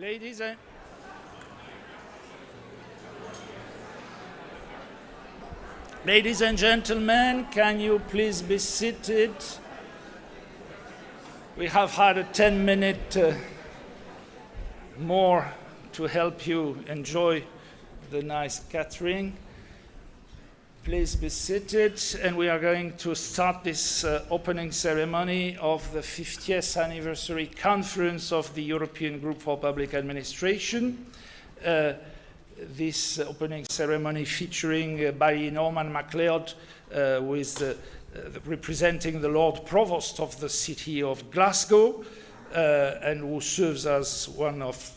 Ladies and gentlemen, can you please be seated? We have had a 10-minute more to help you enjoy the nice catering. Please be seated, and we are going to start this opening ceremony of the 50th anniversary conference of the European Group for Public Administration. This opening ceremony featuring Baillie Norman Macleod, who is representing the Lord Provost of the city of Glasgow, and who serves as one of,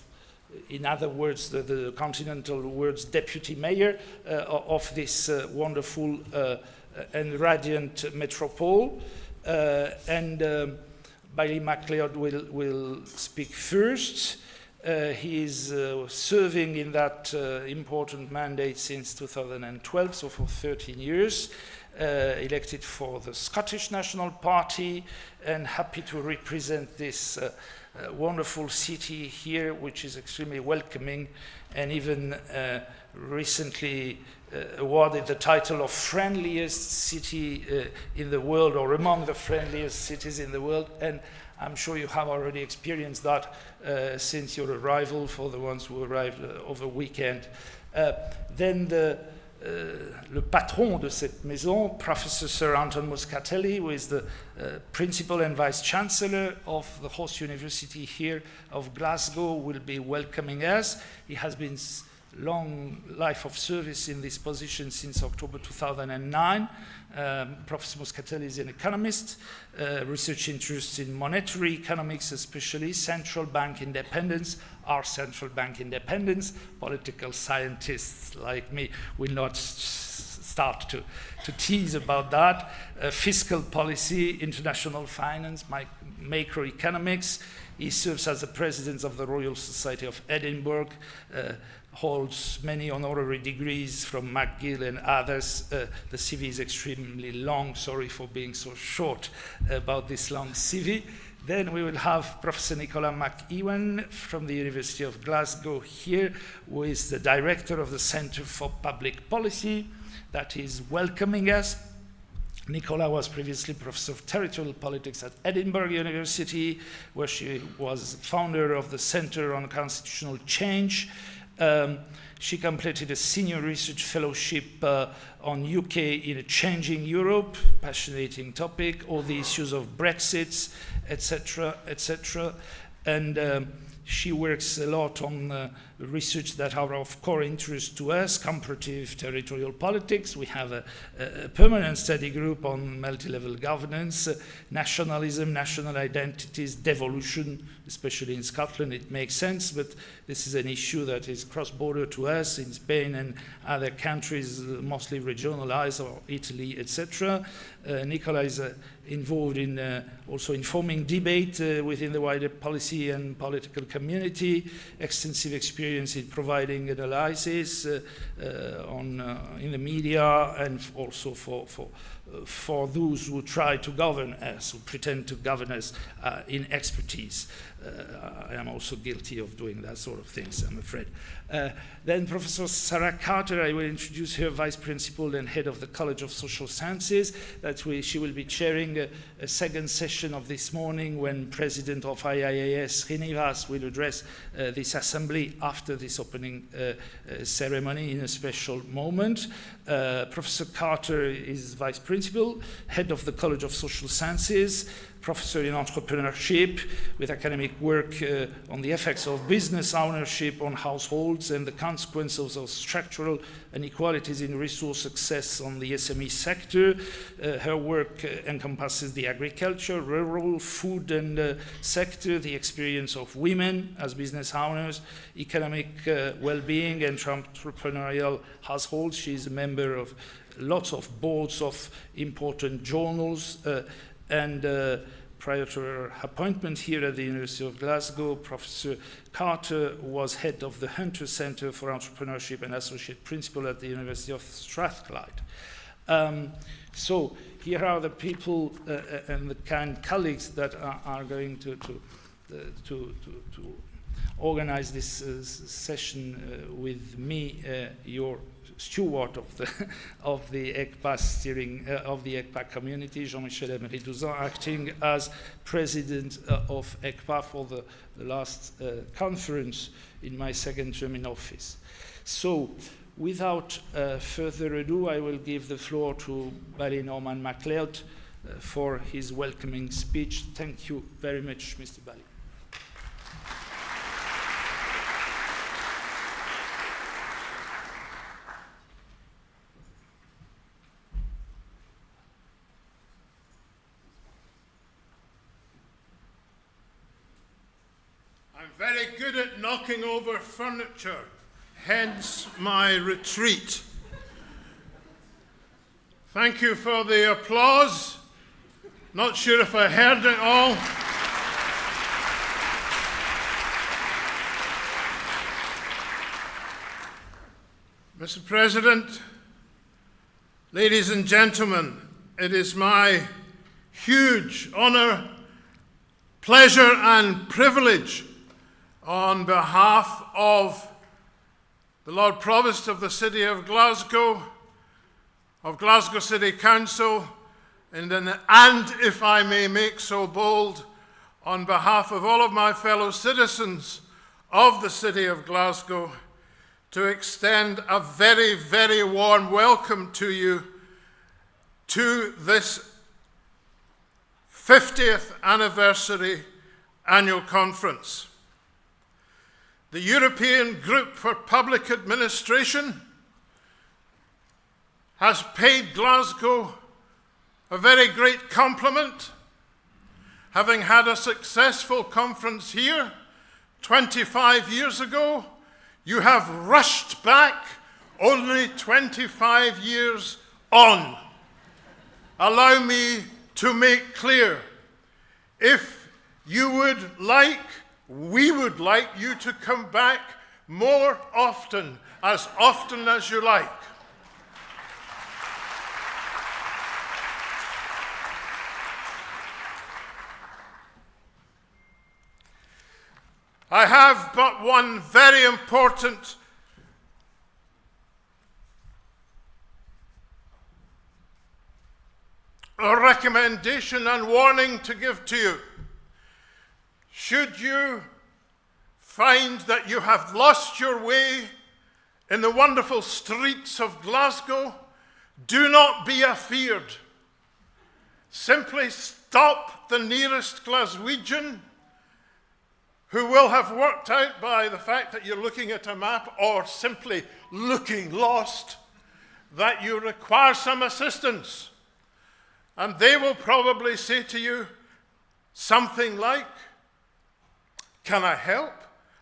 in other words, the continental words, deputy mayor of this wonderful and radiant metropole. Baillie Macleod will speak first. He is serving in that important mandate since 2012, so for 13 years, elected for the Scottish National Party, and happy to represent this wonderful city here, which is extremely welcoming, and even recently awarded the title of friendliest city in the world, or among the friendliest cities in the world. And I'm sure you have already experienced that since your arrival, for the ones who arrived over weekend. Then le patron de cette maison, Professor Sir Anton Muscatelli, who is the Principal and Vice-Chancellor of the host university here of Glasgow, will be welcoming us. He has been long life of service in this position since October 2009. Professor Muscatelli is an economist, research interests in monetary economics, especially central bank independence. Our central bank independence, political scientists like me will not start to tease about that. Fiscal policy, international finance, macroeconomics. He serves as the president of the Royal Society of Edinburgh, holds many honorary degrees from McGill and others. The CV is extremely long. Sorry for being so short about this long CV. Then we will have Professor Nicola McEwen from the University of Glasgow here, who is the director of the Centre for Public Policy, that is welcoming us. Nicola was previously Professor of Territorial Politics at Edinburgh University, where she was founder of the Centre on Constitutional Change. She completed a senior research fellowship on UK in a changing Europe, fascinating topic, all the issues of Brexit, etc., etc. And she works a lot on research that are of core interest to us, comparative territorial politics. We have a permanent study group on multi-level governance, nationalism, national identities, devolution, especially in Scotland. It makes sense, but this is an issue that is cross-border to us in Spain and other countries, mostly regionalized, or Italy, etc. Nicola is involved in also informing debate within the wider policy and political community, extensive experience in providing analysis in the media, and also for those who try to govern us, who pretend to govern us in expertise. I am also guilty of doing that sort of things, I'm afraid. Then Professor Sara Carter, I will introduce her Vice Principal and Head of the College of Social Sciences. She will be chairing a second session of this morning when President of IIAS, Srinivas, will address this assembly after this opening ceremony in a special moment. Professor Carter is Vice Principal, Head of the College of Social Sciences, Professor in entrepreneurship with academic work on the effects of business ownership on households and the consequences of structural inequalities in resource success on the SME sector. Her work encompasses the agriculture, rural, food and sector, the experience of women as business owners, economic well-being and entrepreneurial households. She's a member of lots of boards of important journals, and prior to her appointment here at the University of Glasgow, Professor Carter was head of the Hunter Centre for Entrepreneurship and associate principal at the University of Strathclyde. So here are the people and the kind colleagues that are going to organize this session with me, your steward of the EGPA steering of the EGPA community, Jean-Michel Eymeri-Douzans, acting as president of EGPA for the last conference in my second term in office. So, without further ado, I will give the floor to Baillie Norman Macleod for his welcoming speech. Thank you very much, Mr. Baillie. I'm very good at knocking over furniture, hence my retreat. Thank you for the applause. Not sure if I heard it all. Mr. President, ladies and gentlemen, it is my huge honour, pleasure and privilege on behalf of the Lord Provost of the City of Glasgow City Council, and if I may make so bold, on behalf of all of my fellow citizens of the City of Glasgow, to extend a very, very warm welcome to you to this 50th anniversary annual conference. The European Group for Public Administration has paid Glasgow a very great compliment, having had a successful conference here 25 years ago. You have rushed back only 25 years on. Allow me to make clear, if you would like, we would like you to come back more often as you like. I have but one very important recommendation and warning to give to you. Should you find that you have lost your way in the wonderful streets of Glasgow, do not be afeared. Simply stop the nearest Glaswegian, who will have worked out by the fact that you're looking at a map or simply looking lost, that you require some assistance. And they will probably say to you something like, "Can I help?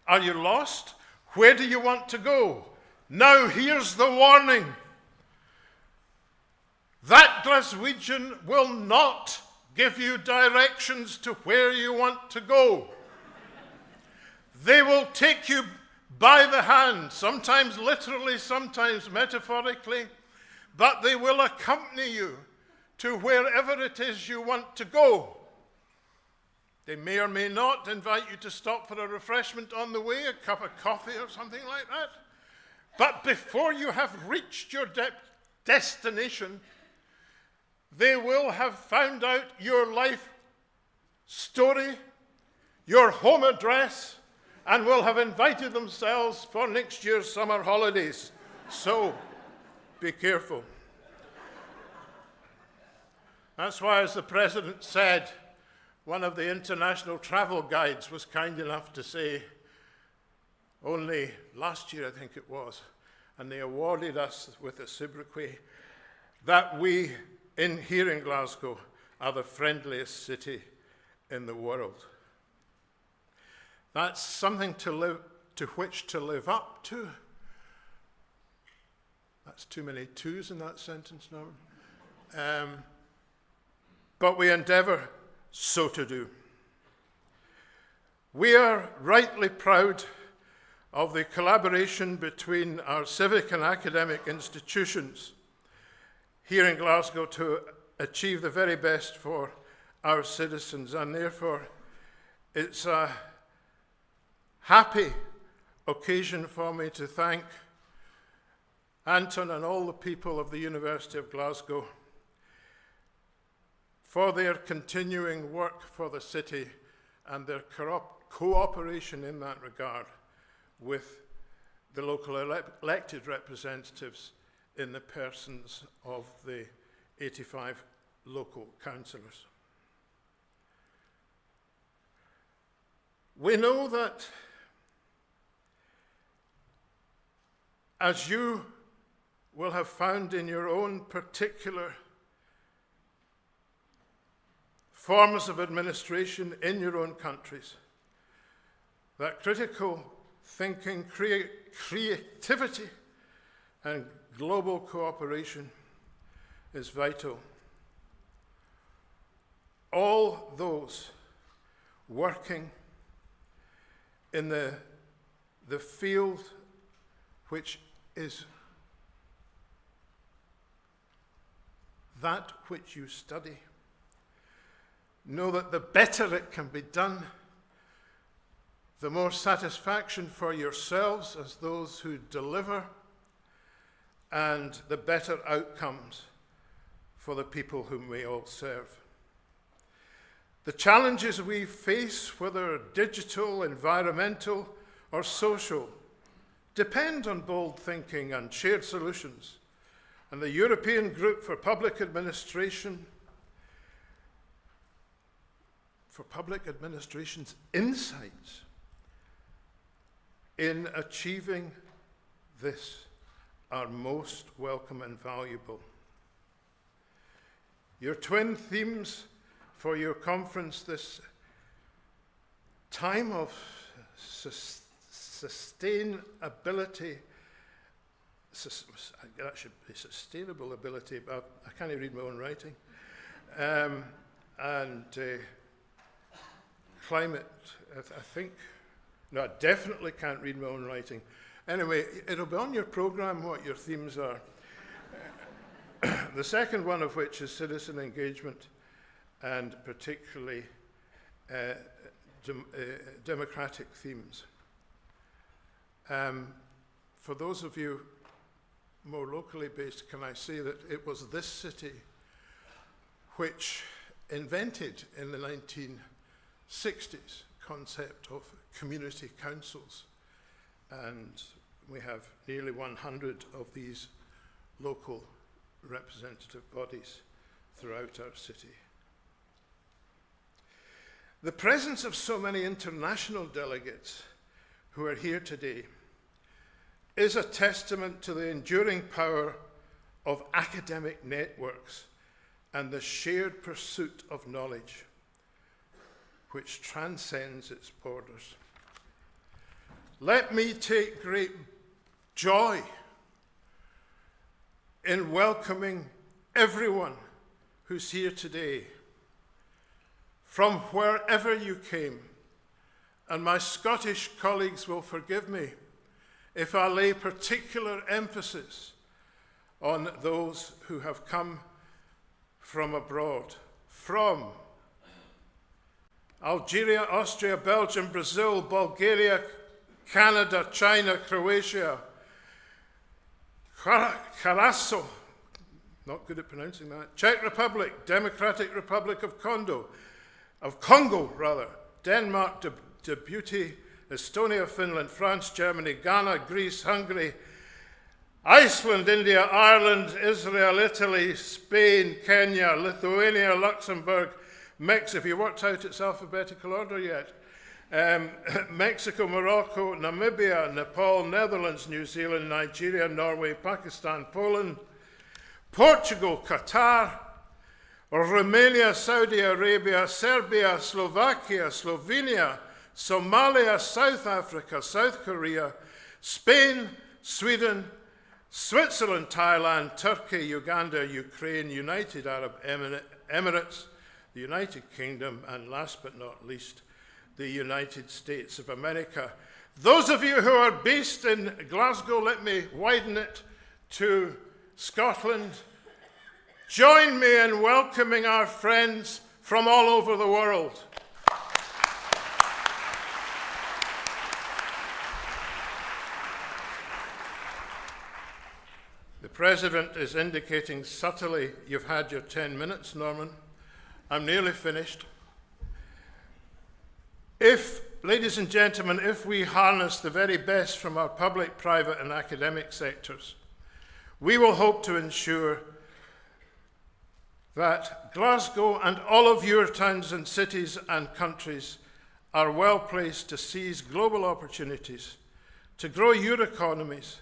Are you lost? Where do you want to go?" Now here's the warning. That Glaswegian will not give you directions to where you want to go. They will take you by the hand, sometimes literally, sometimes metaphorically, but they will accompany you to wherever it is you want to go. They may or may not invite you to stop for a refreshment on the way, a cup of coffee or something like that. But before you have reached your destination, they will have found out your life story, your home address, and will have invited themselves for next year's summer holidays. So, be careful. That's why, as the President said, one of the international travel guides was kind enough to say, only last year I think it was, and they awarded us with a sobriquet, that we, here in Glasgow, are the friendliest city in the world. That's something to which to live up to. That's too many twos in that sentence, Norman. But we endeavour so to do. We are rightly proud of the collaboration between our civic and academic institutions here in Glasgow to achieve the very best for our citizens, and therefore it's a happy occasion for me to thank Anton and all the people of the University of Glasgow for their continuing work for the city and their cooperation in that regard with the local elected representatives in the persons of the 85 local councillors. We know that as you will have found in your own particular forms of administration in your own countries, that critical thinking, creativity, and global cooperation is vital. All those working in the field which is that which you study know that the better it can be done, the more satisfaction for yourselves as those who deliver, and the better outcomes for the people whom we all serve. The challenges we face, whether digital, environmental, or social, depend on bold thinking and shared solutions. And the European Group for Public Administration, for public administration's insights in achieving this are most welcome and valuable. Your twin themes for your conference this time of sustainability, that should be sustainable ability, but I can't even read my own writing, and climate, I think, no, I definitely can't read my own writing. Anyway, it'll be on your program what your themes are. The second one of which is citizen engagement, and particularly democratic themes. For those of you more locally based, can I say that it was this city which invented in the 1960s concept of community councils, and we have nearly 100 of these local representative bodies throughout our city. The presence of so many international delegates who are here today is a testament to the enduring power of academic networks and the shared pursuit of knowledge, which transcends its borders. Let me take great joy in welcoming everyone who's here today, from wherever you came, and my Scottish colleagues will forgive me if I lay particular emphasis on those who have come from abroad, from Algeria, Austria, Belgium, Brazil, Bulgaria, Canada, China, Croatia, Carasso, not good at pronouncing that, Czech Republic, Democratic Republic of Congo, Denmark, Djibouti, Estonia, Finland, France, Germany, Ghana, Greece, Hungary, Iceland, India, Ireland, Israel, Italy, Spain, Kenya, Lithuania, Luxembourg, Mexico. Have you worked out its alphabetical order yet? Mexico, Morocco, Namibia, Nepal, Netherlands, New Zealand, Nigeria, Norway, Pakistan, Poland, Portugal, Qatar, Romania, Saudi Arabia, Serbia, Slovakia, Slovenia, Somalia, South Africa, South Korea, Spain, Sweden, Switzerland, Thailand, Turkey, Uganda, Ukraine, United Arab Emirates, the United Kingdom, and last but not least, the United States of America. Those of you who are based in Glasgow, let me widen it to Scotland. Join me in welcoming our friends from all over the world. The President is indicating subtly, you've had your 10 minutes, Norman. I'm nearly finished. Ladies and gentlemen, if we harness the very best from our public, private, and academic sectors, we will hope to ensure that Glasgow and all of your towns and cities and countries are well placed to seize global opportunities, to grow your economies,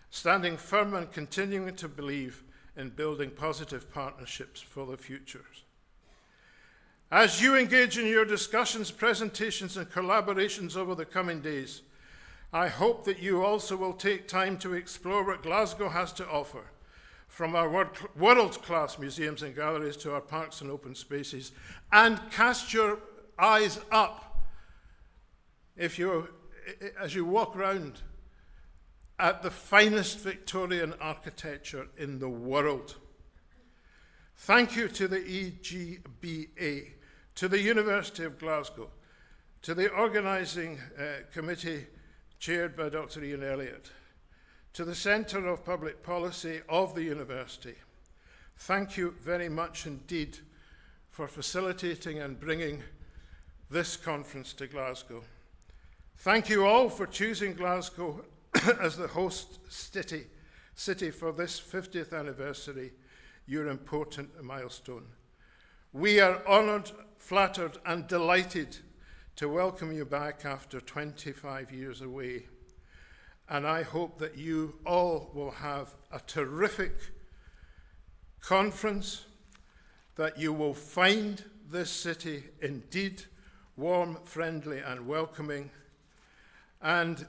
standing firm and continuing to believe in building positive partnerships for the future. As you engage in your discussions, presentations, and collaborations over the coming days, I hope that you also will take time to explore what Glasgow has to offer, from our world-class museums and galleries to our parks and open spaces, and cast your eyes up as you walk around at the finest Victorian architecture in the world. Thank you to the EGPA, to the University of Glasgow, to the organising committee chaired by Dr. Ian Elliott, to the Centre of Public Policy of the university. Thank you very much indeed for facilitating and bringing this conference to Glasgow. Thank you all for choosing Glasgow as the host city for this 50th anniversary, your important milestone. We are honoured, flattered, and delighted to welcome you back after 25 years away. And I hope that you all will have a terrific conference, that you will find this city indeed warm, friendly, and welcoming. And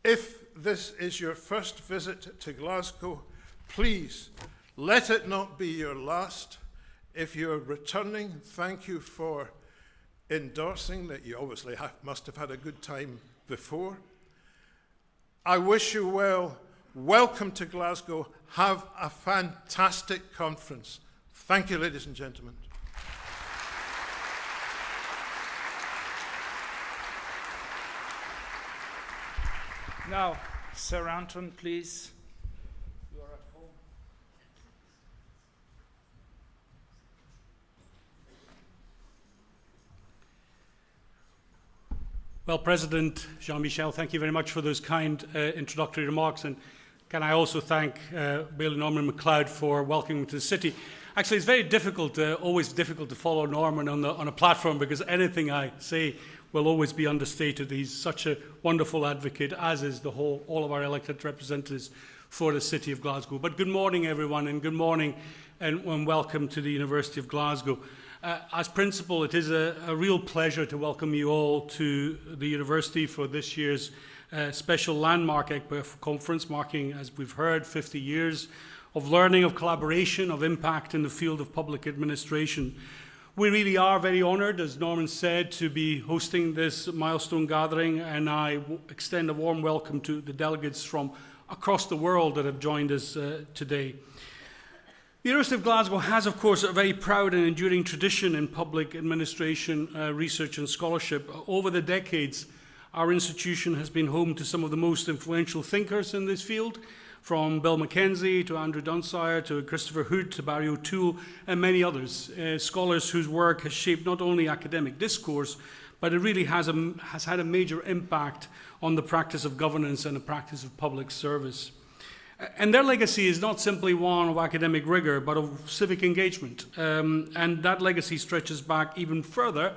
if this is your first visit to Glasgow, please let it not be your last. If you're returning, thank you for endorsing that you obviously must have had a good time before. I wish you well. Welcome to Glasgow. Have a fantastic conference. Thank you, ladies and gentlemen. Now, Sir Anton, please. You are at home. Well, President Jean-Michel, thank you very much for those kind introductory remarks. And can I also thank Baillie Norman Macleod for welcoming me to the city. Actually, it's very difficult, always difficult to follow Norman on a platform, because anything I say will always be understated. He's such a wonderful advocate, as is all of our elected representatives for the city of Glasgow. But good morning, everyone, and good morning and welcome to the University of Glasgow. As principal, it is a real pleasure to welcome you all to the university for this year's special landmark EGPA conference, marking, as we've heard, 50 years of learning, of collaboration, of impact in the field of public administration. We really are very honoured, as Norman said, to be hosting this milestone gathering, and I extend a warm welcome to the delegates from across the world that have joined us today. The University of Glasgow has, of course, a very proud and enduring tradition in public administration, research and scholarship. Over the decades, our institution has been home to some of the most influential thinkers in this field, from Bill Mackenzie to Andrew Dunsire to Christopher Hood to Barry O'Toole and many others, scholars whose work has shaped not only academic discourse, but it really has had a major impact on the practice of governance and the practice of public service. And their legacy is not simply one of academic rigor, but of civic engagement. And that legacy stretches back even further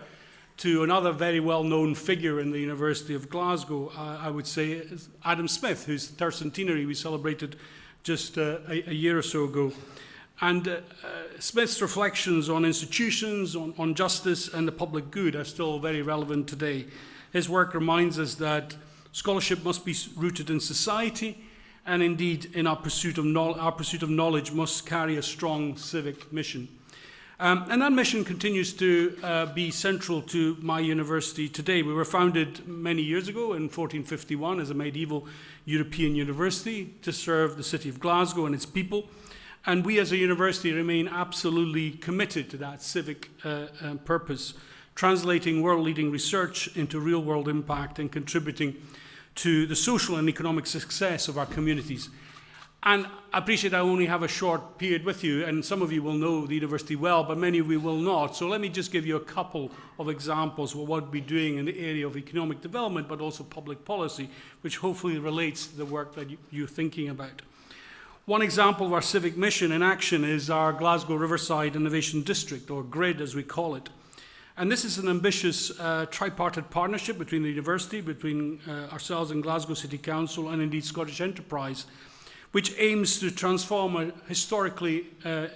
to another very well-known figure in the University of Glasgow, I would say, is Adam Smith, whose tercentenary we celebrated just a year or so ago. And Smith's reflections on institutions, on justice and the public good are still very relevant today. His work reminds us that scholarship must be rooted in society, and indeed in our pursuit of knowledge must carry a strong civic mission. And that mission continues to be central to my university today. We were founded many years ago in 1451 as a medieval European university to serve the city of Glasgow and its people. And we as a university remain absolutely committed to that civic purpose, translating world-leading research into real-world impact and contributing to the social and economic success of our communities. And I appreciate I only have a short period with you, and some of you will know the university well, but many of you will not. So let me just give you a couple of examples of what we're doing in the area of economic development, but also public policy, which hopefully relates to the work that you're thinking about. One example of our civic mission in action is our Glasgow Riverside Innovation District, or GRID as we call it. And this is an ambitious tripartite partnership between the university, between ourselves and Glasgow City Council, and indeed Scottish Enterprise, which aims to transform a historically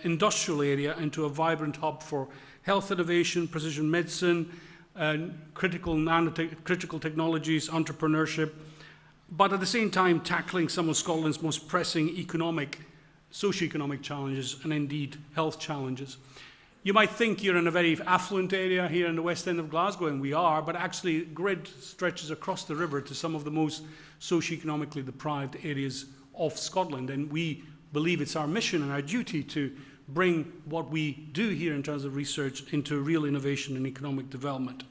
industrial area into a vibrant hub for health innovation, precision medicine, critical technologies, entrepreneurship, but at the same time tackling some of Scotland's most pressing socio-economic challenges and indeed health challenges. You might think you're in a very affluent area here in the west end of Glasgow, and we are, but actually GRID stretches across the river to some of the most socio-economically deprived areas of Scotland, and we believe it's our mission and our duty to bring what we do here in terms of research into real innovation and economic development.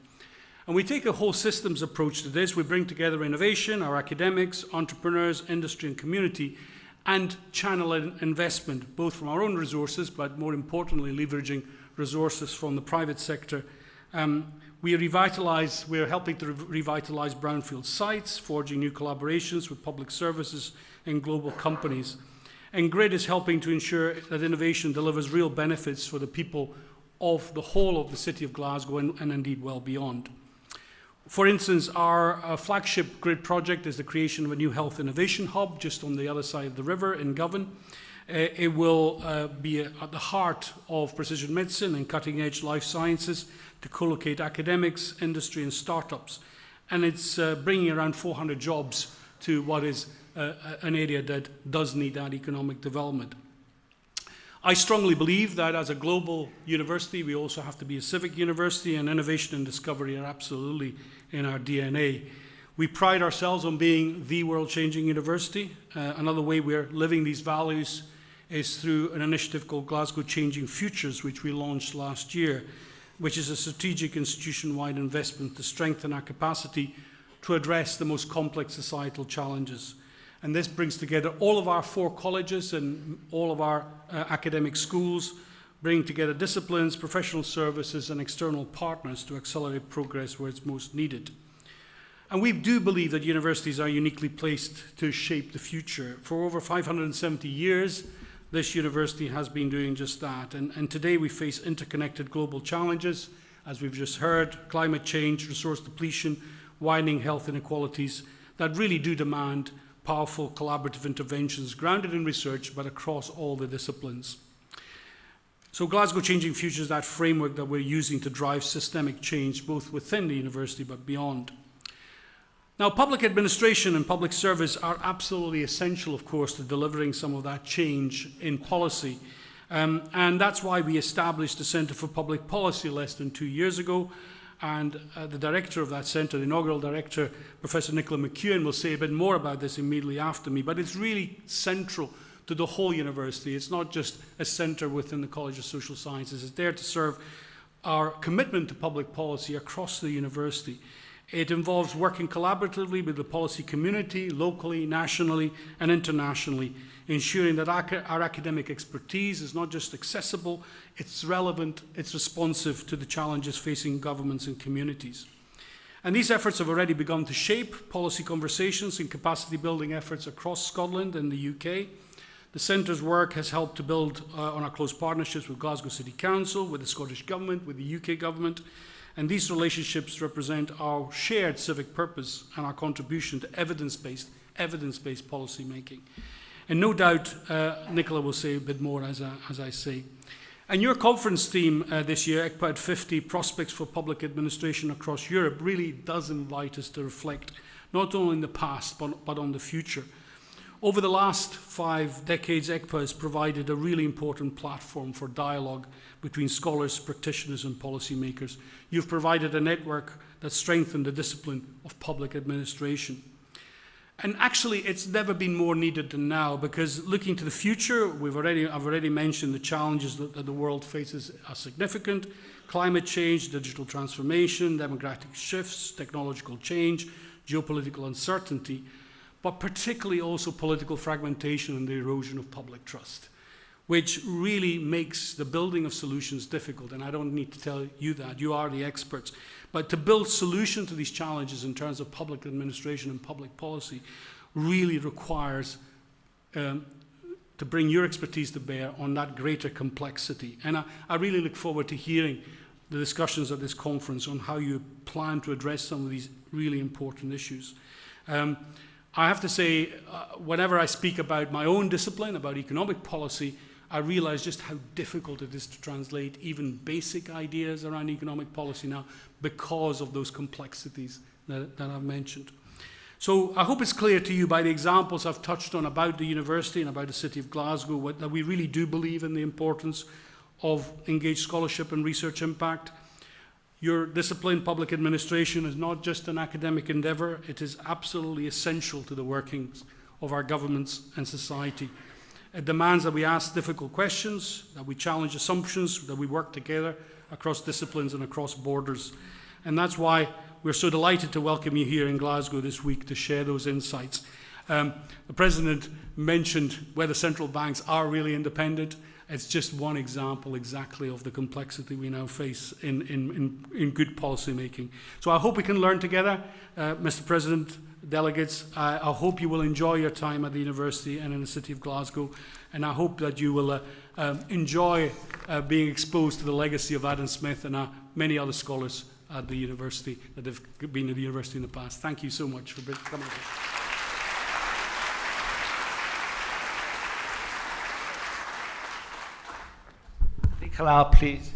And we take a whole systems approach to this. We bring together innovation, our academics, entrepreneurs, industry and community, and channel investment, both from our own resources, but more importantly, leveraging resources from the private sector. We're helping to revitalize brownfield sites, forging new collaborations with public services and global companies. And GRID is helping to ensure that innovation delivers real benefits for the people of the whole of the city of Glasgow and indeed well beyond. For instance, our flagship GRID project is the creation of a new health innovation hub just on the other side of the river in Govan. It will be at the heart of precision medicine and cutting-edge life sciences to co-locate academics, industry and startups. And it's bringing around 400 jobs to what is an area that does need that economic development. I strongly believe that as a global university, we also have to be a civic university, and innovation and discovery are absolutely in our DNA. We pride ourselves on being the world-changing university. Another way we're living these values is through an initiative called Glasgow Changing Futures, which we launched last year, which is a strategic institution-wide investment to strengthen our capacity to address the most complex societal challenges. And this brings together all of our 4 colleges and all of our academic schools, bringing together disciplines, professional services, and external partners to accelerate progress where it's most needed. And we do believe that universities are uniquely placed to shape the future. For over 570 years, this university has been doing just that. And today we face interconnected global challenges, as we've just heard, climate change, resource depletion, widening health inequalities, that really do demand powerful collaborative interventions grounded in research, but across all the disciplines. So Glasgow Changing Futures is that framework that we're using to drive systemic change, both within the university but beyond. Now, public administration and public service are absolutely essential, of course, to delivering some of that change in policy. And that's why we established the Centre for Public Policy less than 2 years ago. And the director of that centre, the inaugural director, Professor Nicola McEwen, will say a bit more about this immediately after me. But it's really central to the whole university. It's not just a centre within the College of Social Sciences. It's there to serve our commitment to public policy across the university. It involves working collaboratively with the policy community, locally, nationally, and internationally, ensuring that our academic expertise is not just accessible, it's relevant, it's responsive to the challenges facing governments and communities. And these efforts have already begun to shape policy conversations and capacity building efforts across Scotland and the UK. The Centre's work has helped to build on our close partnerships with Glasgow City Council, with the Scottish Government, with the UK Government, and these relationships represent our shared civic purpose and our contribution to evidence-based policy making. And no doubt, Nicola will say a bit more as I say. And your conference theme this year, EGPA at 50, Prospects for Public Administration Across Europe, really does invite us to reflect not only on the past, but on the future. Over the last 5 decades, EGPA has provided a really important platform for dialogue between scholars, practitioners, and policymakers. You've provided a network that strengthened the discipline of public administration. And actually, it's never been more needed than now, because looking to the future, I've already mentioned the challenges that the world faces are significant. Climate change, digital transformation, demographic shifts, technological change, geopolitical uncertainty. but particularly also political fragmentation and the erosion of public trust, which really makes the building of solutions difficult. And I don't need to tell you that, you are the experts. But to build solutions to these challenges in terms of public administration and public policy really requires to bring your expertise to bear on that greater complexity. And I really look forward to hearing the discussions at this conference on how you plan to address some of these really important issues. I have to say, whenever I speak about my own discipline, about economic policy, I realize just how difficult it is to translate even basic ideas around economic policy now because of those complexities that I've mentioned. So I hope it's clear to you by the examples I've touched on about the university and about the city of Glasgow that we really do believe in the importance of engaged scholarship and research impact. Your discipline, public administration, is not just an academic endeavour, it is absolutely essential to the workings of our governments and society. It demands that we ask difficult questions, that we challenge assumptions, that we work together across disciplines and across borders. And that's why we're so delighted to welcome you here in Glasgow this week to share those insights. The President mentioned whether central banks are really independent. It's just one example exactly of the complexity we now face in good policy making. So I hope we can learn together, Mr. President, delegates. I hope you will enjoy your time at the university and in the city of Glasgow, and I hope that you will enjoy being exposed to the legacy of Adam Smith and many other scholars at the university that have been at the university in the past. Thank you so much for coming. Nicola, please.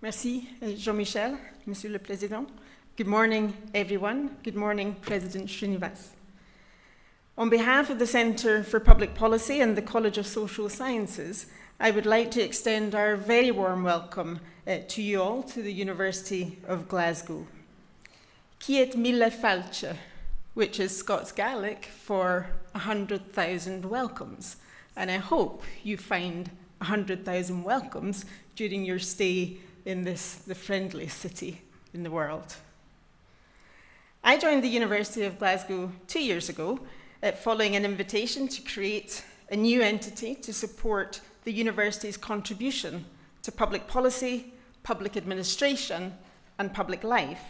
Merci, Jean-Michel, Monsieur le Président. Good morning, everyone. Good morning, President Srinivas. On behalf of the Centre for Public Policy and the College of Social Sciences, I would like to extend our very warm welcome to you all to the University of Glasgow. Ciet mille falce, which is Scots Gaelic for 100,000 welcomes. And I hope you find 100,000 welcomes during your stay in the friendliest city in the world. I joined the University of Glasgow 2 years ago, following an invitation to create a new entity to support the university's contribution to public policy, public administration, and public life.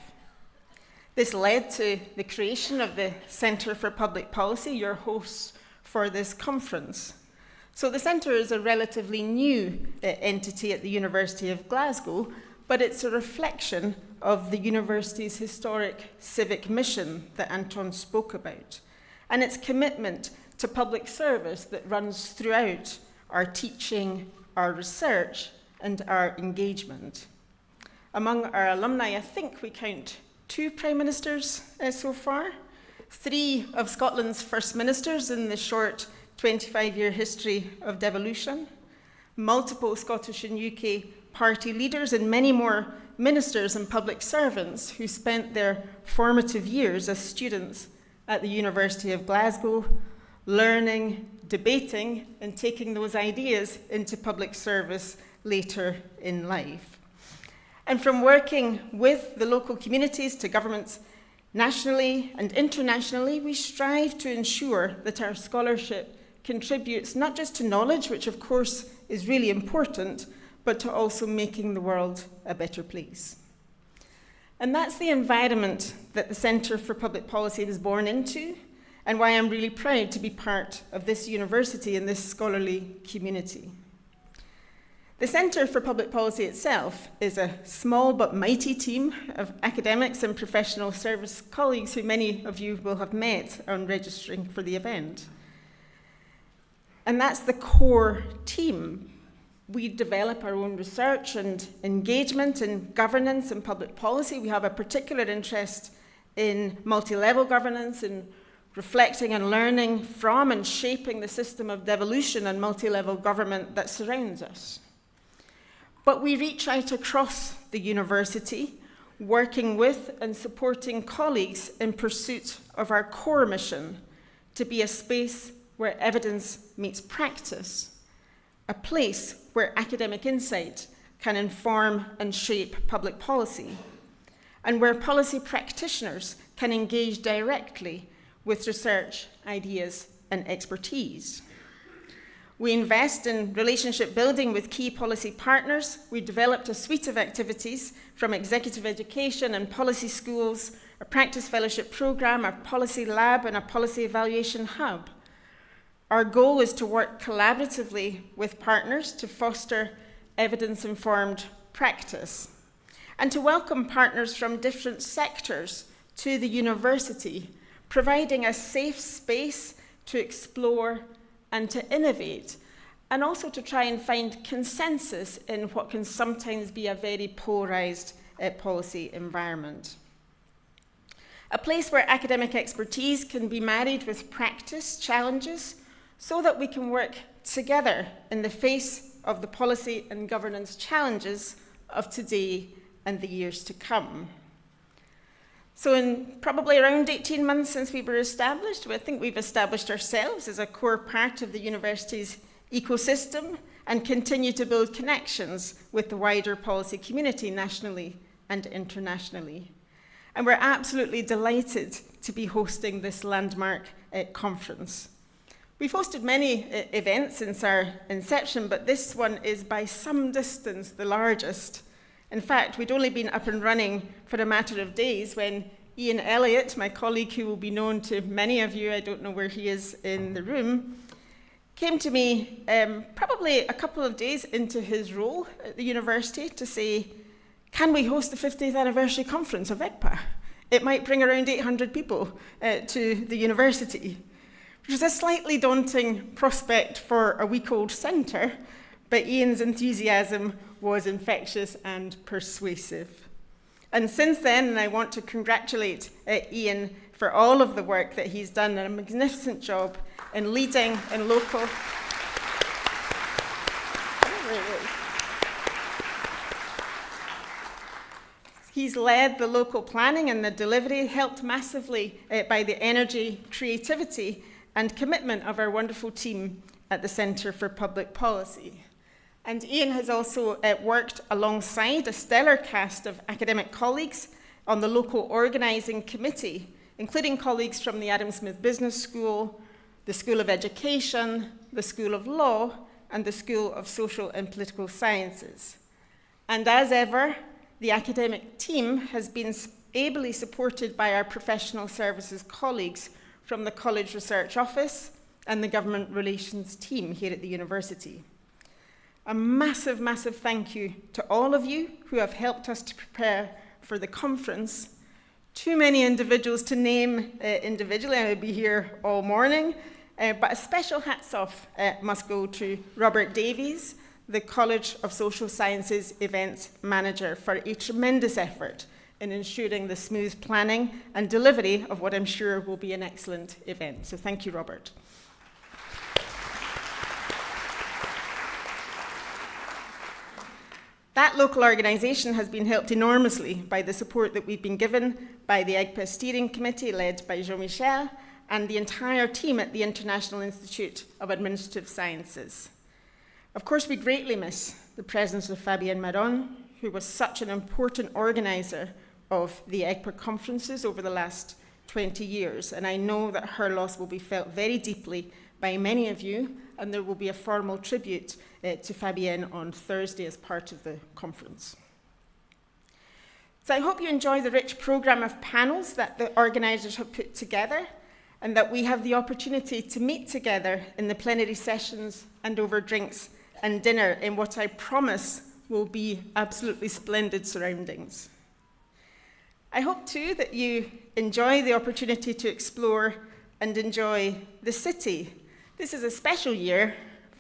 This led to the creation of the Centre for Public Policy, your host for this conference. So the Centre is a relatively new entity at the University of Glasgow, but it's a reflection of the university's historic civic mission that Anton spoke about, and its commitment to public service that runs throughout our teaching, our research, and our engagement. Among our alumni, I think we count 2 Prime Ministers so far, 3 of Scotland's First Ministers in the short 25-year history of devolution, multiple Scottish and UK party leaders, and many more ministers and public servants who spent their formative years as students at the University of Glasgow, learning, debating, and taking those ideas into public service later in life. And from working with the local communities to governments nationally and internationally, we strive to ensure that our scholarship contributes not just to knowledge, which of course is really important, but to also making the world a better place. And that's the environment that the Centre for Public Policy was born into, and why I'm really proud to be part of this university and this scholarly community. The Centre for Public Policy itself is a small but mighty team of academics and professional service colleagues who many of you will have met on registering for the event. And that's the core team. We develop our own research and engagement in governance and public policy. We have a particular interest in multi-level governance, in reflecting and learning from and shaping the system of devolution and multi-level government that surrounds us. But we reach out across the university, working with and supporting colleagues in pursuit of our core mission to be a space where evidence meets practice, a place where academic insight can inform and shape public policy, and where policy practitioners can engage directly with research, ideas, and expertise. We invest in relationship building with key policy partners. We developed a suite of activities from executive education and policy schools, a practice fellowship program, a policy lab, and a policy evaluation hub. Our goal is to work collaboratively with partners to foster evidence-informed practice and to welcome partners from different sectors to the university, providing a safe space to explore and to innovate, and also to try and find consensus in what can sometimes be a very polarized policy environment. A place where academic expertise can be married with practice challenges so that we can work together in the face of the policy and governance challenges of today and the years to come. So in probably around 18 months since we were established, I think we've established ourselves as a core part of the university's ecosystem and continue to build connections with the wider policy community nationally and internationally. And we're absolutely delighted to be hosting this landmark conference. We've hosted many events since our inception, but this one is by some distance the largest. In fact, we'd only been up and running for a matter of days when Ian Elliott, my colleague who will be known to many of you, I don't know where he is in the room, came to me probably a couple of days into his role at the university to say, can we host the 50th anniversary conference of EGPA? It might bring around 800 people to the university, which was a slightly daunting prospect for a week-old centre, but Ian's enthusiasm was infectious and persuasive. And since then, and I want to congratulate Ian for all of the work that he's done, a magnificent job in leading in local... He's led the local planning and the delivery, helped massively by the energy, creativity, and commitment of our wonderful team at the Centre for Public Policy. And Ian has also worked alongside a stellar cast of academic colleagues on the local organising committee, including colleagues from the Adam Smith Business School, the School of Education, the School of Law, and the School of Social and Political Sciences. And as ever, the academic team has been ably supported by our professional services colleagues from the College Research Office and the Government Relations team here at the university. A massive, massive thank you to all of you who have helped us to prepare for the conference. Too many individuals to name individually, I would be here all morning, but a special hats off must go to Robert Davies, the College of Social Sciences Events Manager, for a tremendous effort in ensuring the smooth planning and delivery of what I'm sure will be an excellent event. So thank you, Robert. That local organisation has been helped enormously by the support that we've been given by the EGPA Steering Committee, led by Jean-Michel, and the entire team at the International Institute of Administrative Sciences. Of course, we greatly miss the presence of Fabienne Maron, who was such an important organiser of the EGPA conferences over the last 20 years, and I know that her loss will be felt very deeply by many of you, and there will be a formal tribute to Fabienne on Thursday as part of the conference. So I hope you enjoy the rich programme of panels that the organisers have put together, and that we have the opportunity to meet together in the plenary sessions and over drinks and dinner in what I promise will be absolutely splendid surroundings. I hope too that you enjoy the opportunity to explore and enjoy the city. This is a special year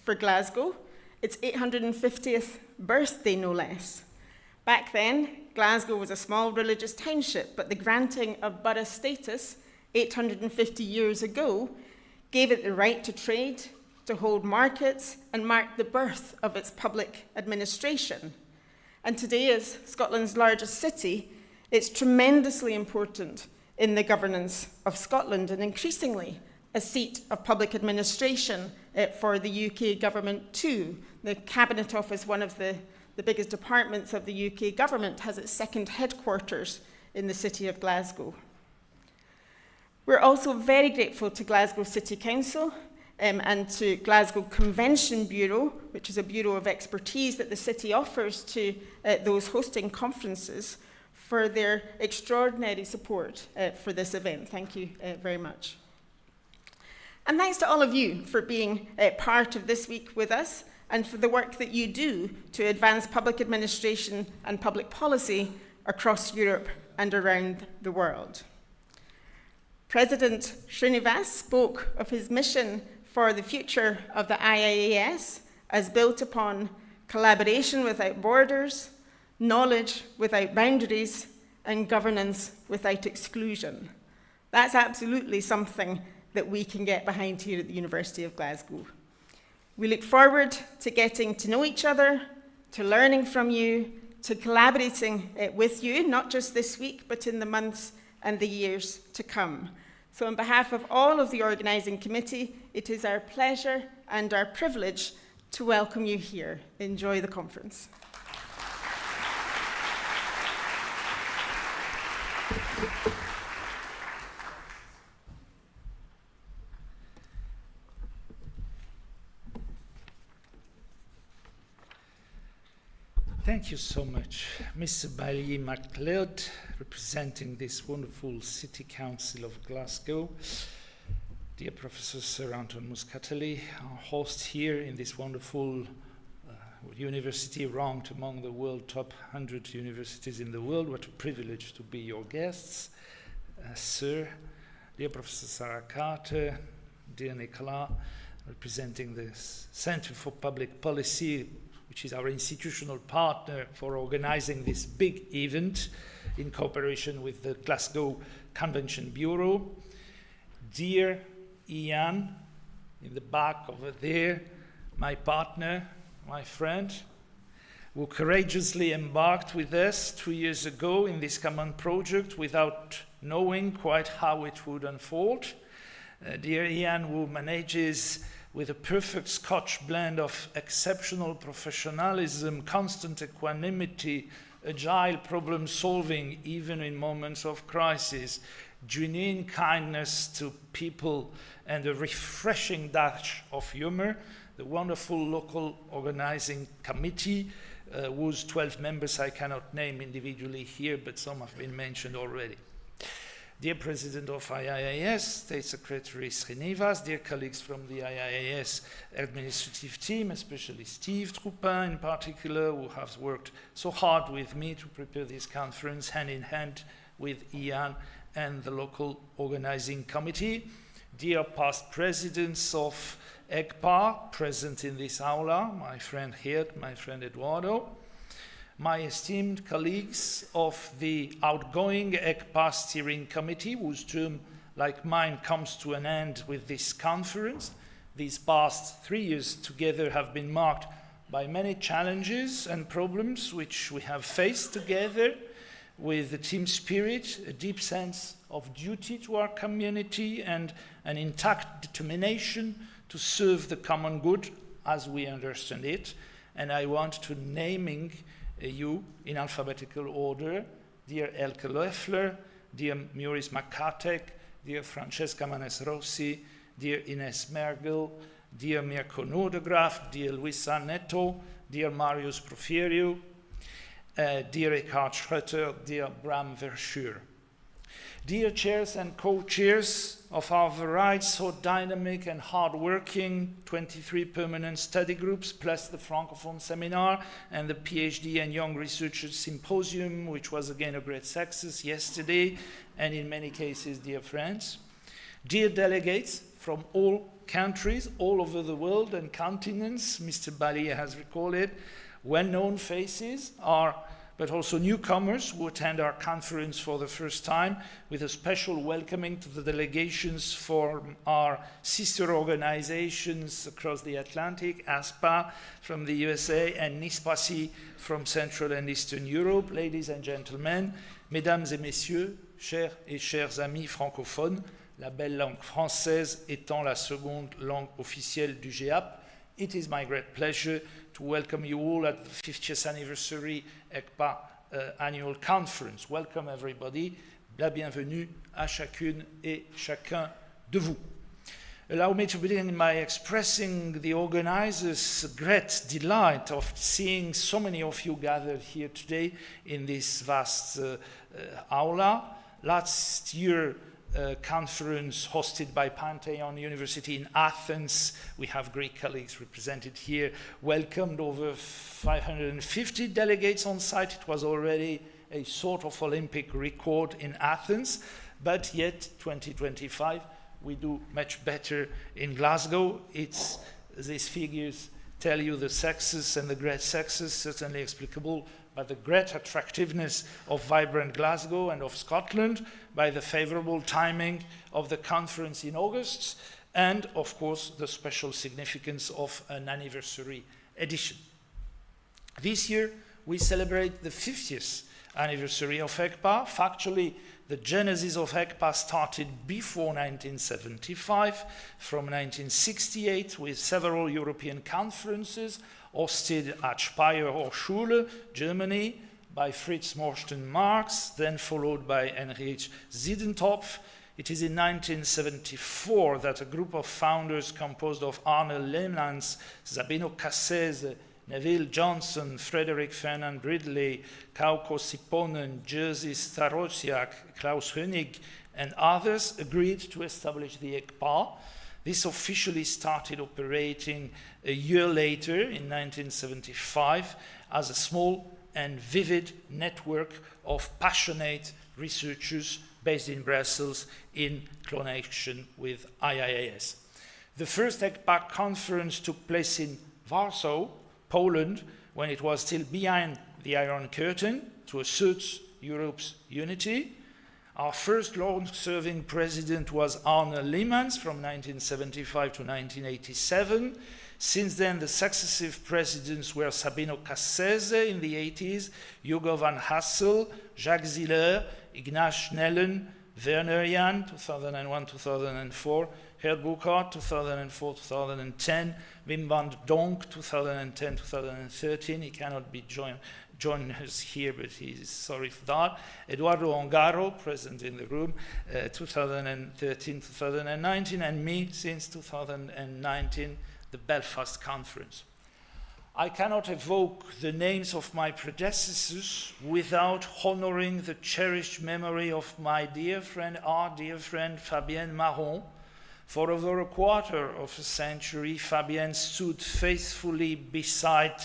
for Glasgow. It's 850th birthday, no less. Back then, Glasgow was a small religious township, but the granting of borough status 850 years ago gave it the right to trade, to hold markets, and marked the birth of its public administration. And today, as Scotland's largest city, it's tremendously important in the governance of Scotland, and increasingly a seat of public administration for the UK government too. The Cabinet Office, one of the the biggest departments of the UK government, has its second headquarters in the city of Glasgow. We're also very grateful to Glasgow City Council and to Glasgow Convention Bureau, which is a bureau of expertise that the city offers to those hosting conferences, for their extraordinary support for this event. Thank you very much. And thanks to all of you for being part of this week with us and for the work that you do to advance public administration and public policy across Europe and around the world. President Srinivas spoke of his mission for the future of the IIAS as built upon collaboration without borders, knowledge without boundaries, and governance without exclusion. That's absolutely something that we can get behind here at the University of Glasgow. We look forward to getting to know each other, to learning from you, to collaborating with you, not just this week, but in the months and the years to come. So on behalf of all of the organising committee, it is our pleasure and our privilege to welcome you here. Enjoy the conference. Thank you so much, Mr. Baillie Macleod, representing this wonderful City Council of Glasgow, dear Professor Sir Anton Muscatelli, our host here in this wonderful university ranked among the world top 100 universities in the world. What a privilege to be your guests, Sir, dear Professor Sara Carter, dear Nicola, representing the Centre for Public Policy, which is our institutional partner for organizing this big event in cooperation with the Glasgow Convention Bureau. Dear Ian, in the back over there, my partner, my friend, who courageously embarked with us 2 years ago in this common project without knowing quite how it would unfold. Dear Ian, who manages with a perfect Scotch blend of exceptional professionalism, constant equanimity, agile problem solving, even in moments of crisis, genuine kindness to people, and a refreshing dash of humor, the wonderful local organizing committee, whose 12 members I cannot name individually here, but some have been mentioned already. Dear President of IIAS, State Secretary Srinivas, dear colleagues from the IIAS administrative team, especially Steve Troupin in particular, who has worked so hard with me to prepare this conference hand in hand with Ian and the local organizing committee, dear past presidents of EGPA present in this aula, my friend Geert, my friend Eduardo, my esteemed colleagues of the outgoing EGPA steering committee, whose term, like mine, comes to an end with this conference. These past 3 years together have been marked by many challenges and problems which we have faced together with a team spirit, a deep sense of duty to our community, and an intact determination to serve the common good as we understand it. And I want to naming you in alphabetical order, dear Elke Loeffler, dear Maurice Makatek, dear Francesca Manes-Rossi, dear Ines Mergel, dear Mirko Noordegraaf, dear Luisa Neto, dear Marius Proferio, dear Eckhard Schröter, dear Bram Verschuur. Dear chairs and co-chairs of our varied, so dynamic and hard-working 23 permanent study groups, plus the Francophone seminar and the PhD and Young Researchers Symposium, which was again a great success yesterday, and in many cases, dear friends. Dear delegates from all countries, all over the world and continents, Mr. Baillie has recalled it, well-known faces are but also newcomers who attend our conference for the first time, with a special welcoming to the delegations from our sister organizations across the Atlantic, ASPA from the USA and NISPACI from Central and Eastern Europe. Ladies and gentlemen, mesdames et messieurs, chers et chers amis francophones, la belle langue française étant la seconde langue officielle du GEAP, it is my great pleasure to welcome you all at the 50th anniversary EGPA annual conference. Welcome everybody. La bienvenue à chacune et chacun de vous. Allow me to begin by expressing the organizers' great delight of seeing so many of you gathered here today in this vast aula. Last year, conference hosted by Pantheon University in Athens. We have Greek colleagues represented here, welcomed over 550 delegates on site. It was already a sort of Olympic record in Athens, but yet 2025, we do much better in Glasgow. These figures tell you the success, and the great success certainly explicable by the great attractiveness of vibrant Glasgow and of Scotland, by the favorable timing of the conference in August, and of course the special significance of an anniversary edition. This year we celebrate the 50th anniversary of EGPA. Factually, the genesis of EGPA started before 1975, from 1968 with several European conferences hosted at Speyer Hochschule, Germany, by Fritz Morsten Marx, then followed by Heinrich Siedentopf. It is in 1974 that a group of founders composed of Arne Lehmanns, Sabino Cassese, Neville Johnson, Frederick Fernand Ridley, Kauko Siponen, Jerzy Starosiak, Klaus Hönig, and others agreed to establish the EGPA. This officially started operating a year later, in 1975, as a small and vivid network of passionate researchers based in Brussels in connection with IIAS. The first EGPA conference took place in Warsaw, Poland, when it was still behind the Iron Curtain, to assert Europe's unity. Our first long-serving president was Arne Lehmanns from 1975 to 1987. Since then, the successive presidents were Sabino Cassese in the 80s, Hugo van Hassel, Jacques Ziller, Ignaz Schnellen, Werner Jan, 2001-2004, Gerd Burkhardt, 2004-2010, Wim van de Donk, 2010-2013. He cannot be join us here, but he's sorry for that. Eduardo Ongaro, present in the room, 2013-2019, and me since 2019, the Belfast Conference. I cannot evoke the names of my predecessors without honoring the cherished memory of my dear friend, our dear friend, Fabienne Marron. For over a quarter of a century, Fabienne stood faithfully beside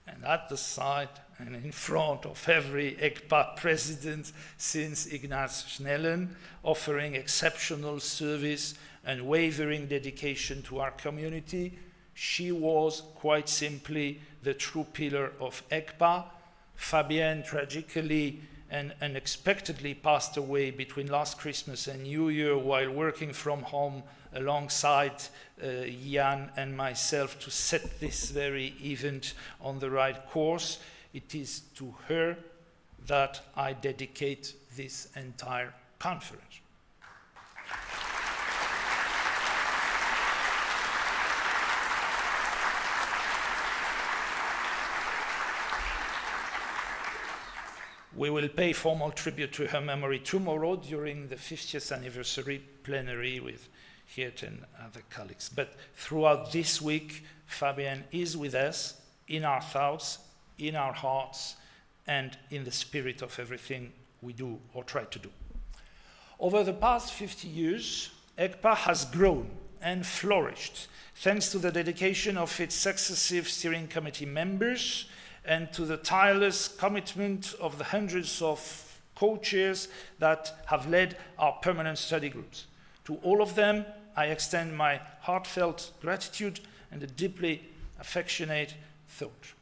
and at the side and in front of every EGPA president since Ignaz Schnellen, offering exceptional service and wavering dedication to our community. She was quite simply the true pillar of EGPA. Fabienne tragically and unexpectedly passed away between last Christmas and New Year while working from home alongside Jan and myself to set this very event on the right course. It is to her that I dedicate this entire conference. We will pay formal tribute to her memory tomorrow during the 50th anniversary plenary with Geert and other colleagues. But throughout this week, Fabienne is with us, in our thoughts, in our hearts, and in the spirit of everything we do or try to do. Over the past 50 years, EGPA has grown and flourished thanks to the dedication of its successive steering committee members and to the tireless commitment of the hundreds of co-chairs that have led our permanent study groups. To all of them, I extend my heartfelt gratitude and a deeply affectionate thought.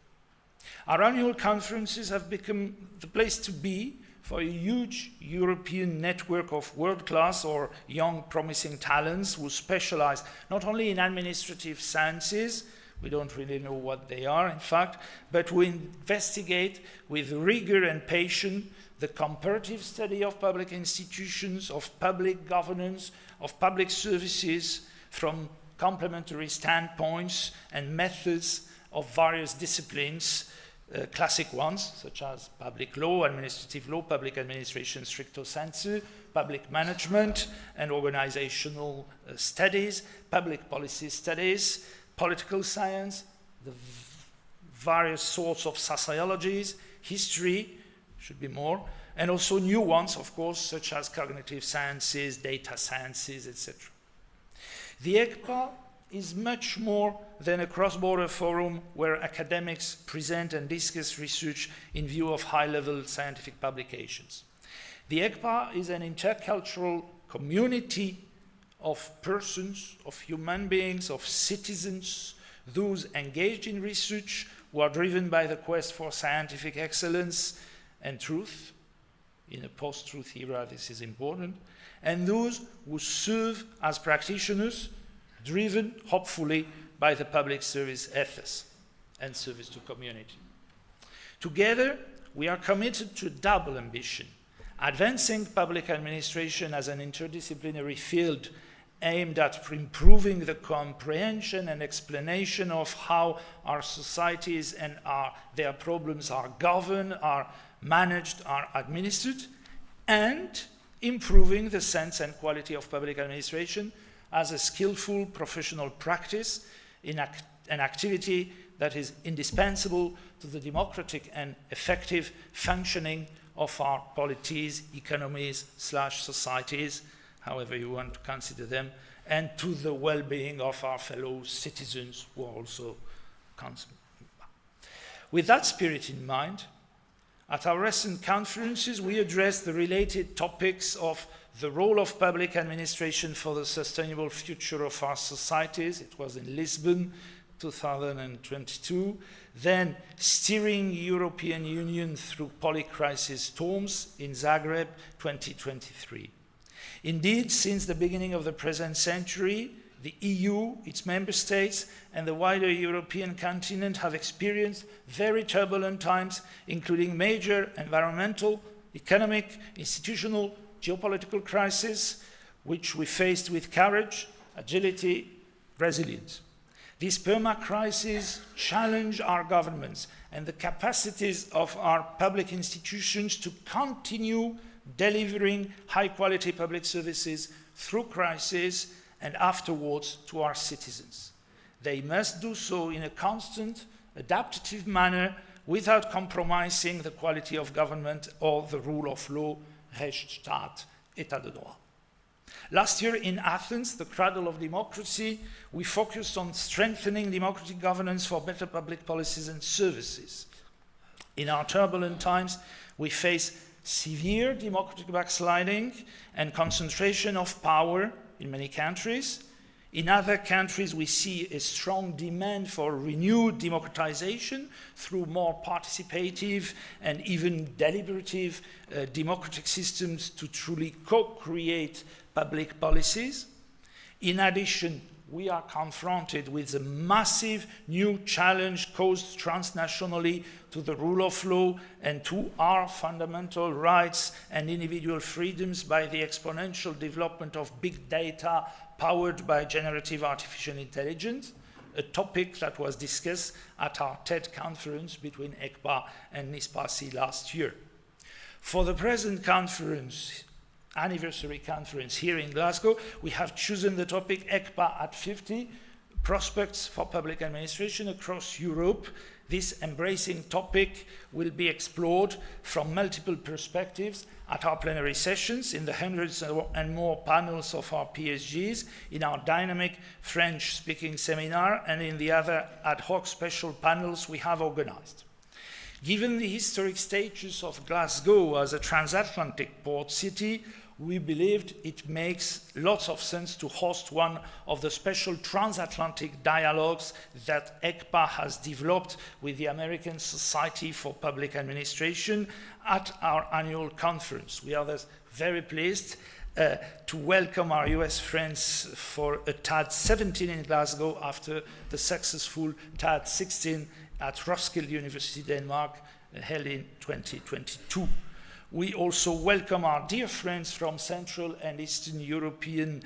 Our annual conferences have become the place to be for a huge European network of world-class or young promising talents who specialize not only in administrative sciences, we don't really know what they are, in fact, but we investigate with rigor and patience the comparative study of public institutions, of public governance, of public services, from complementary standpoints and methods of various disciplines, classic ones, such as public law, administrative law, public administration stricto sensu, public management and organizational studies, public policy studies, political science, the various sorts of sociologies, history, should be more, and also new ones, of course, such as cognitive sciences, data sciences, etc. The EGPA is much more than a cross-border forum where academics present and discuss research in view of high-level scientific publications. The EGPA is an intercultural community of persons, of human beings, of citizens, those engaged in research who are driven by the quest for scientific excellence and truth. In a post-truth era, this is important. And those who serve as practitioners, driven, hopefully, by the public service ethos and service to community. Together, we are committed to double ambition, advancing public administration as an interdisciplinary field aimed at improving the comprehension and explanation of how our societies and their problems are governed, are managed, are administered, and improving the sense and quality of public administration as a skillful professional practice in an activity that is indispensable to the democratic and effective functioning of our polities, economies, /societies, however you want to consider them, and to the well-being of our fellow citizens who are also constant. With that spirit in mind, at our recent conferences, we addressed the related topics of the role of public administration for the sustainable future of our societies. It was in Lisbon, 2022. Then steering European Union through polycrisis storms in Zagreb, 2023. Indeed, since the beginning of the present century, the EU, its member states, and the wider European continent have experienced very turbulent times, including major environmental, economic, institutional, geopolitical crises, which we faced with courage, agility, resilience. These perma-crises challenge our governments and the capacities of our public institutions to continue delivering high-quality public services through crisis and afterwards to our citizens. They must do so in a constant, adaptive manner without compromising the quality of government or the rule of law, Rechtsstaat, État de droit. Last year in Athens, the cradle of democracy, we focused on strengthening democratic governance for better public policies and services. In our turbulent times, we face severe democratic backsliding and concentration of power in many countries. In other countries, we see a strong demand for renewed democratization through more participative and even deliberative democratic systems to truly co-create public policies. In addition, we are confronted with a massive new challenge caused transnationally to the rule of law and to our fundamental rights and individual freedoms by the exponential development of big data powered by generative artificial intelligence, a topic that was discussed at our TED conference between EGPA and NISPACI last year. For the present conference, anniversary conference here in Glasgow, we have chosen the topic EGPA at 50, Prospects for Public Administration across Europe. This embracing topic will be explored from multiple perspectives at our plenary sessions, in the hundreds and more panels of our PSGs, in our dynamic French-speaking seminar, and in the other ad hoc special panels we have organized. Given the historic status of Glasgow as a transatlantic port city, we believed it makes lots of sense to host one of the special transatlantic dialogues that EGPA has developed with the American Society for Public Administration at our annual conference. We are thus very pleased to welcome our US friends for a TAD 17 in Glasgow after the successful TAD 16 at Roskilde University, Denmark, held in 2022. We also welcome our dear friends from Central and Eastern European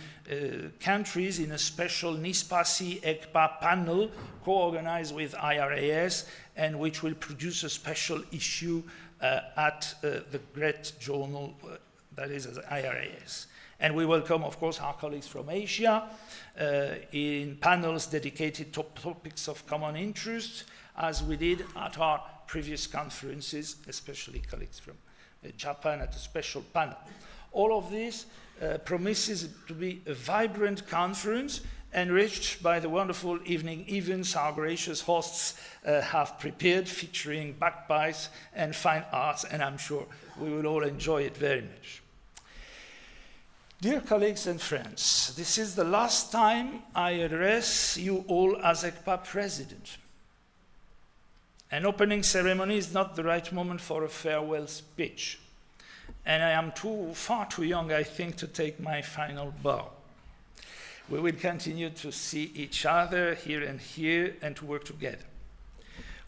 countries in a special NISPACI EGPA panel co-organized with IIAS, and which will produce a special issue at the great journal that is IIAS. And we welcome, of course, our colleagues from Asia in panels dedicated to topics of common interest, as we did at our previous conferences, especially colleagues from Japan at a special panel. All of this promises to be a vibrant conference, enriched by the wonderful evening events our gracious hosts have prepared, featuring bagpipes and fine arts, and I'm sure we will all enjoy it very much. Dear colleagues and friends, this is the last time I address you all as EGPA President. An opening ceremony is not the right moment for a farewell speech, and I am far too young, I think, to take my final bow. We will continue to see each other here and to work together.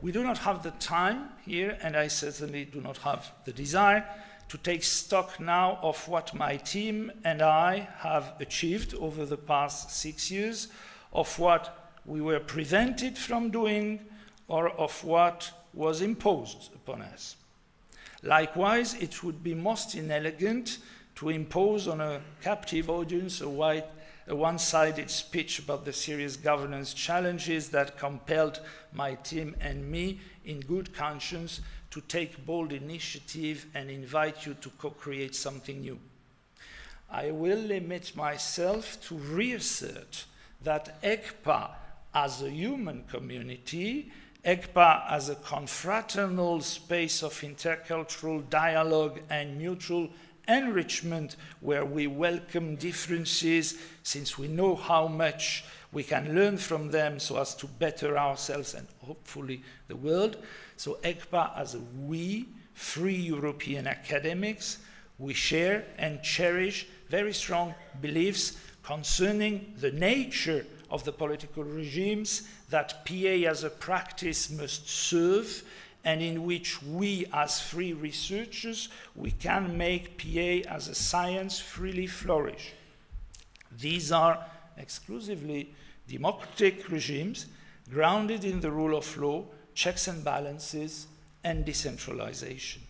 We do not have the time here, and I certainly do not have the desire to take stock now of what my team and I have achieved over the past 6 years, of what we were prevented from doing, or of what was imposed upon us. Likewise, it would be most inelegant to impose on a captive audience a one-sided speech about the serious governance challenges that compelled my team and me in good conscience to take bold initiative and invite you to co-create something new. I will limit myself to reassert that EGPA as a human community, EGPA as a confraternal space of intercultural dialogue and mutual enrichment, where we welcome differences since we know how much we can learn from them so as to better ourselves and hopefully the world. So EGPA as a we, free European academics, we share and cherish very strong beliefs concerning the nature of the political regimes that PA as a practice must serve, and in which we as free researchers, we can make PA as a science freely flourish. These are exclusively democratic regimes grounded in the rule of law, checks and balances, and decentralization.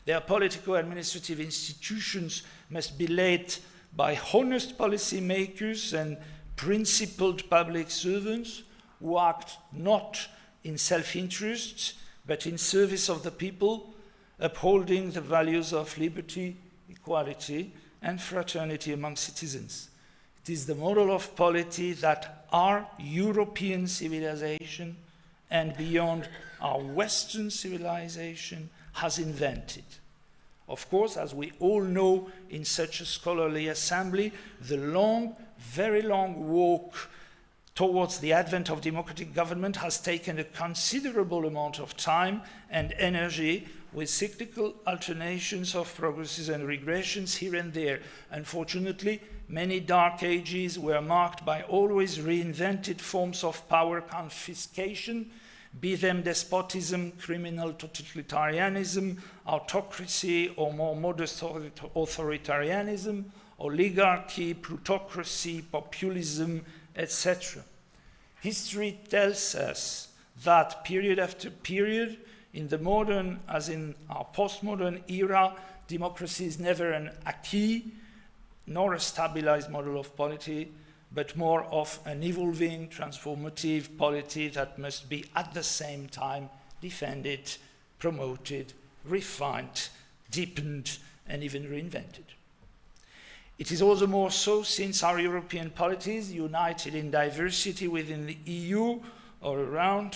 Their political administrative institutions must be led by honest policymakers and principled public servants who act not in self-interest, but in service of the people, upholding the values of liberty, equality, and fraternity among citizens. It is the model of polity that our European civilization and beyond our Western civilization has invented. Of course, as we all know in such a scholarly assembly, the long, very long walk towards the advent of democratic government has taken a considerable amount of time and energy, with cyclical alternations of progresses and regressions here and there. Unfortunately, many dark ages were marked by always reinvented forms of power confiscation, be them despotism, criminal totalitarianism, autocracy, or more modest authoritarianism, oligarchy, plutocracy, populism, etc. History tells us that period after period, in the modern as in our postmodern era, democracy is never an acquis nor a stabilized model of polity, but more of an evolving, transformative polity that must be at the same time defended, promoted, refined, deepened, and even reinvented. It is all the more so since our European polities, united in diversity within the EU or around,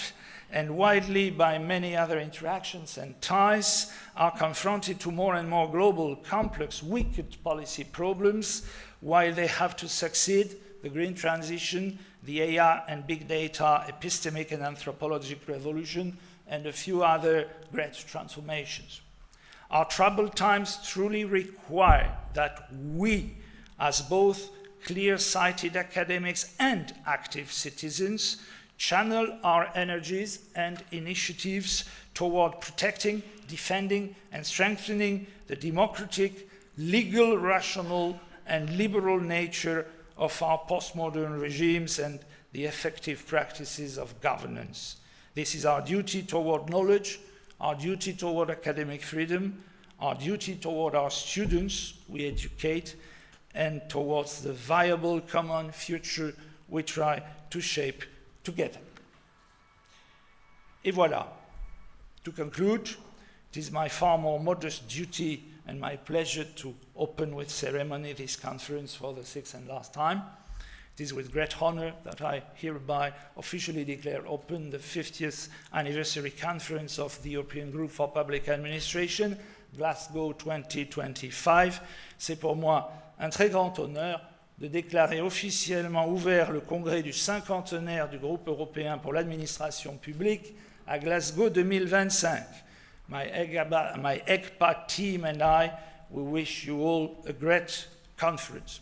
and widely by many other interactions and ties, are confronted to more and more global, complex, wicked policy problems, while they have to succeed the green transition, the AI and big data, epistemic and anthropologic revolution, and a few other great transformations. Our troubled times truly require that we, as both clear-sighted academics and active citizens, channel our energies and initiatives toward protecting, defending, and strengthening the democratic, legal, rational, and liberal nature of our postmodern regimes and the effective practices of governance. This is our duty toward knowledge, our duty toward academic freedom, our duty toward our students we educate, and towards the viable common future we try to shape together. Et voilà. To conclude, it is my far more modest duty and my pleasure to open with ceremony this conference for the sixth and last time. It is with great honor that I hereby officially declare open the 50th anniversary conference of the European Group for Public Administration, Glasgow 2025. C'est pour moi un très grand honneur de déclarer officiellement ouvert le congrès du cinquantenaire du groupe européen pour l'administration publique à Glasgow 2025. My EGPA team and I, we wish you all a great conference.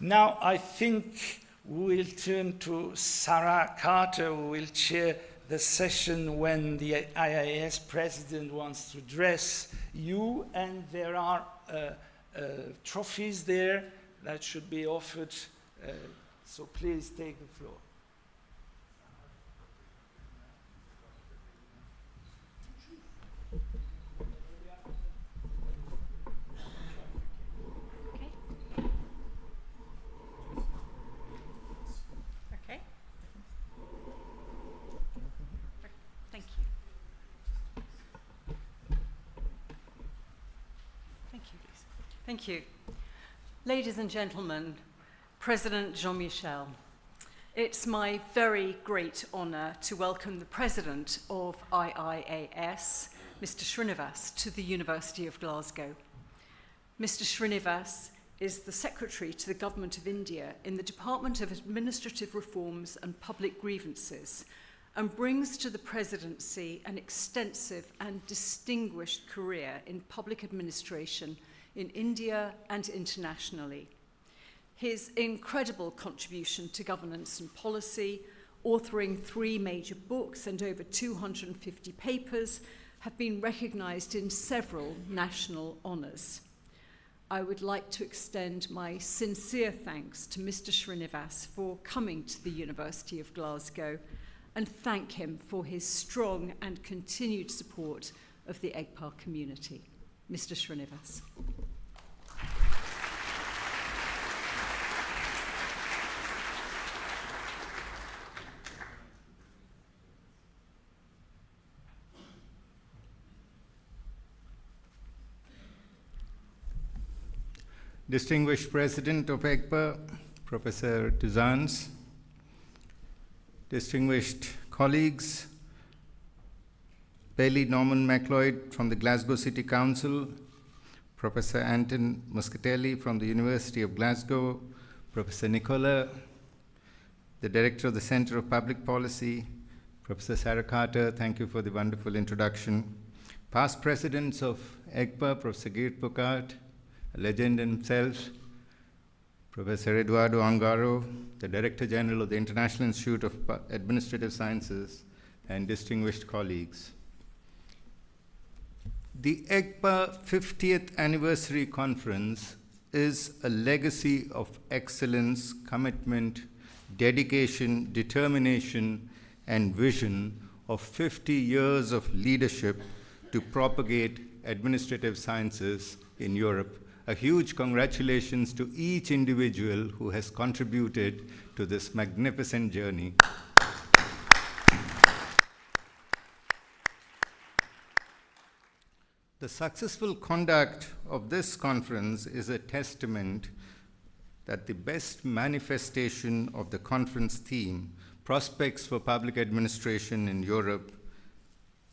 Now I think we'll turn to Sara Carter, who will chair the session when the IIAS president wants to address you, and there are trophies there that should be offered, so please take the floor. Thank you. Ladies and gentlemen, President Jean-Michel, it's my very great honor to welcome the President of IIAS, Mr. Srinivas, to the University of Glasgow. Mr. Srinivas is the Secretary to the Government of India in the Department of Administrative Reforms and Public Grievances, and brings to the presidency an extensive and distinguished career in public administration in India and internationally. His incredible contribution to governance and policy, authoring 3 major books and over 250 papers, have been recognized in several national honors. I would like to extend my sincere thanks to Mr. Srinivas for coming to the University of Glasgow and thank him for his strong and continued support of the EGPA community. Mr. Srinivas. Distinguished President of EGPA, Professor Douzans, distinguished colleagues, Baillie Norman Macleod from the Glasgow City Council, Professor Anton Muscatelli from the University of Glasgow, Professor Nicola, the Director of the Center of Public Policy, Professor Sara Carter, thank you for the wonderful introduction. Past presidents of EGPA, Professor Geert Bouckaert, a legend himself, Professor Eduardo Angaro, the Director General of the International Institute of Administrative Sciences, and distinguished colleagues. The EGPA 50th Anniversary Conference is a legacy of excellence, commitment, dedication, determination, and vision of 50 years of leadership to propagate administrative sciences in Europe. A huge congratulations to each individual who has contributed to this magnificent journey. The successful conduct of this conference is a testament that the best manifestation of the conference theme, Prospects for Public Administration in Europe,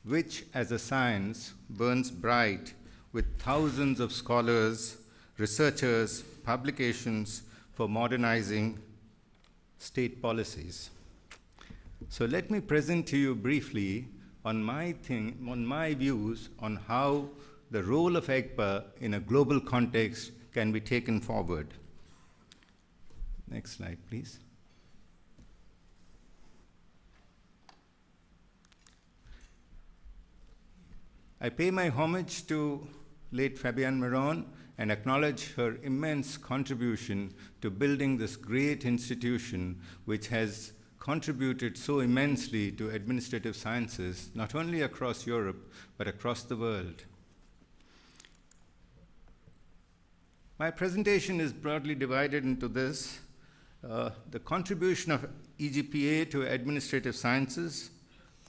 which as a science burns bright with thousands of scholars, researchers, publications for modernizing state policies. So let me present to you briefly on my views on how the role of EGPA in a global context can be taken forward. Next slide, please. I pay my homage to late Fabienne Meron and acknowledge her immense contribution to building this great institution which has contributed so immensely to administrative sciences, not only across Europe, but across the world. My presentation is broadly divided into this: the contribution of EGPA to administrative sciences,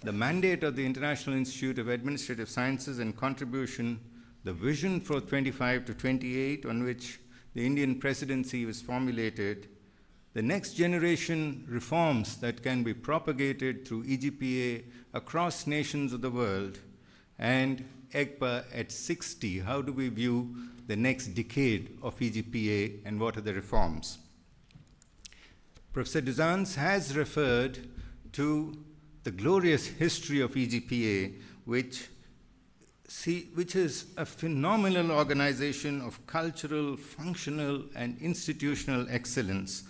the mandate of the International Institute of Administrative Sciences and contribution, the vision for 25 to 28 on which the Indian presidency was formulated, the next generation reforms that can be propagated through EGPA across nations of the world, and EGPA at 60, how do we view the next decade of EGPA and what are the reforms? Professor Douzans has referred to the glorious history of EGPA, which is a phenomenal organization of cultural, functional, and institutional excellence,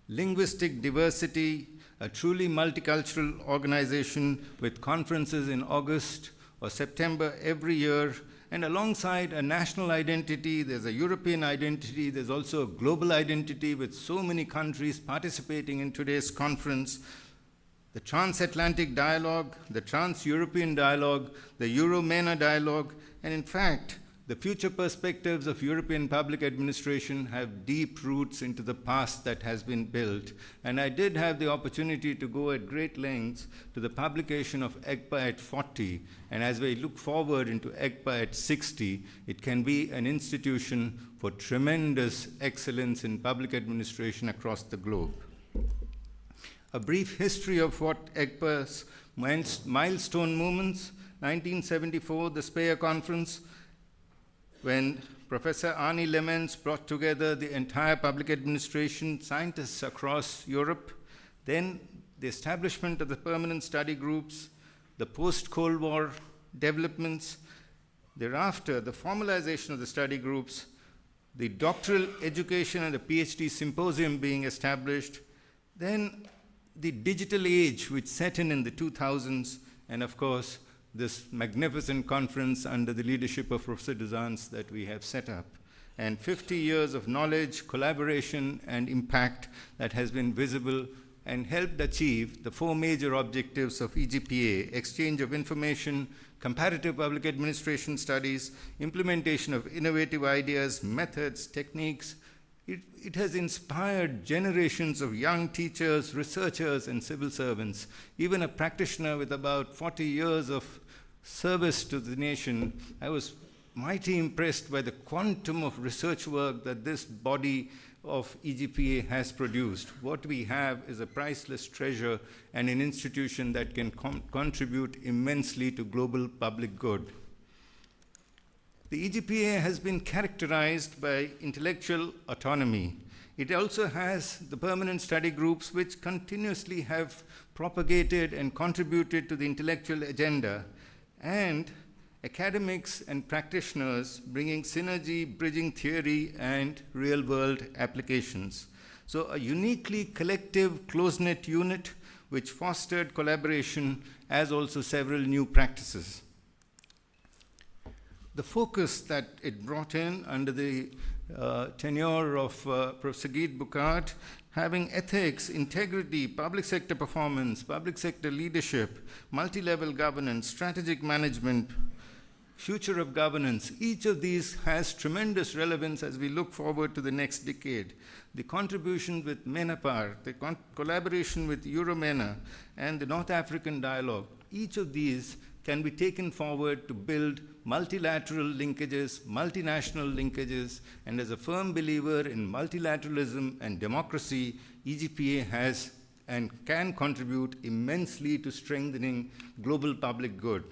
linguistic diversity, a truly multicultural organization with conferences in August or September every year, and alongside a national identity, there's a European identity, there's also a global identity with so many countries participating in today's conference. The transatlantic dialogue, the trans-European dialogue, the Euro-MENA dialogue, and in fact, the future perspectives of European public administration have deep roots into the past that has been built. And I did have the opportunity to go at great lengths to the publication of EGPA at 40. And as we look forward into EGPA at 60, it can be an institution for tremendous excellence in public administration across the globe. A brief history of what EGPA's milestone moments: 1974, the Speyer Conference, when Professor Arnie Lemens brought together the entire public administration, scientists across Europe. Then the establishment of the permanent study groups, the post-Cold War developments. Thereafter, the formalization of the study groups, the doctoral education and the PhD symposium being established. Then the digital age, which set in the 2000s, and of course, this magnificent conference under the leadership of Professor Douzans that we have set up. And 50 years of knowledge, collaboration, and impact that has been visible and helped achieve the 4 major objectives of EGPA: exchange of information, comparative public administration studies, implementation of innovative ideas, methods, techniques. It has inspired generations of young teachers, researchers, and civil servants. Even a practitioner with about 40 years of service to the nation, I was mighty impressed by the quantum of research work that this body of EGPA has produced. What we have is a priceless treasure and an institution that can contribute immensely to global public good. The EGPA has been characterized by intellectual autonomy. It also has the permanent study groups which continuously have propagated and contributed to the intellectual agenda, and academics and practitioners bringing synergy, bridging theory, and real-world applications. So a uniquely collective, close-knit unit which fostered collaboration, as also several new practices. The focus that it brought in under the tenure of Professor Guy Bucard, having ethics, integrity, public sector performance, public sector leadership, multi-level governance, strategic management, future of governance, each of these has tremendous relevance as we look forward to the next decade. The contribution with MENAPAR, the collaboration with Euro-MENA, and the North African dialogue, each of these can be taken forward to build multilateral linkages, multinational linkages, and as a firm believer in multilateralism and democracy, EGPA has and can contribute immensely to strengthening global public good.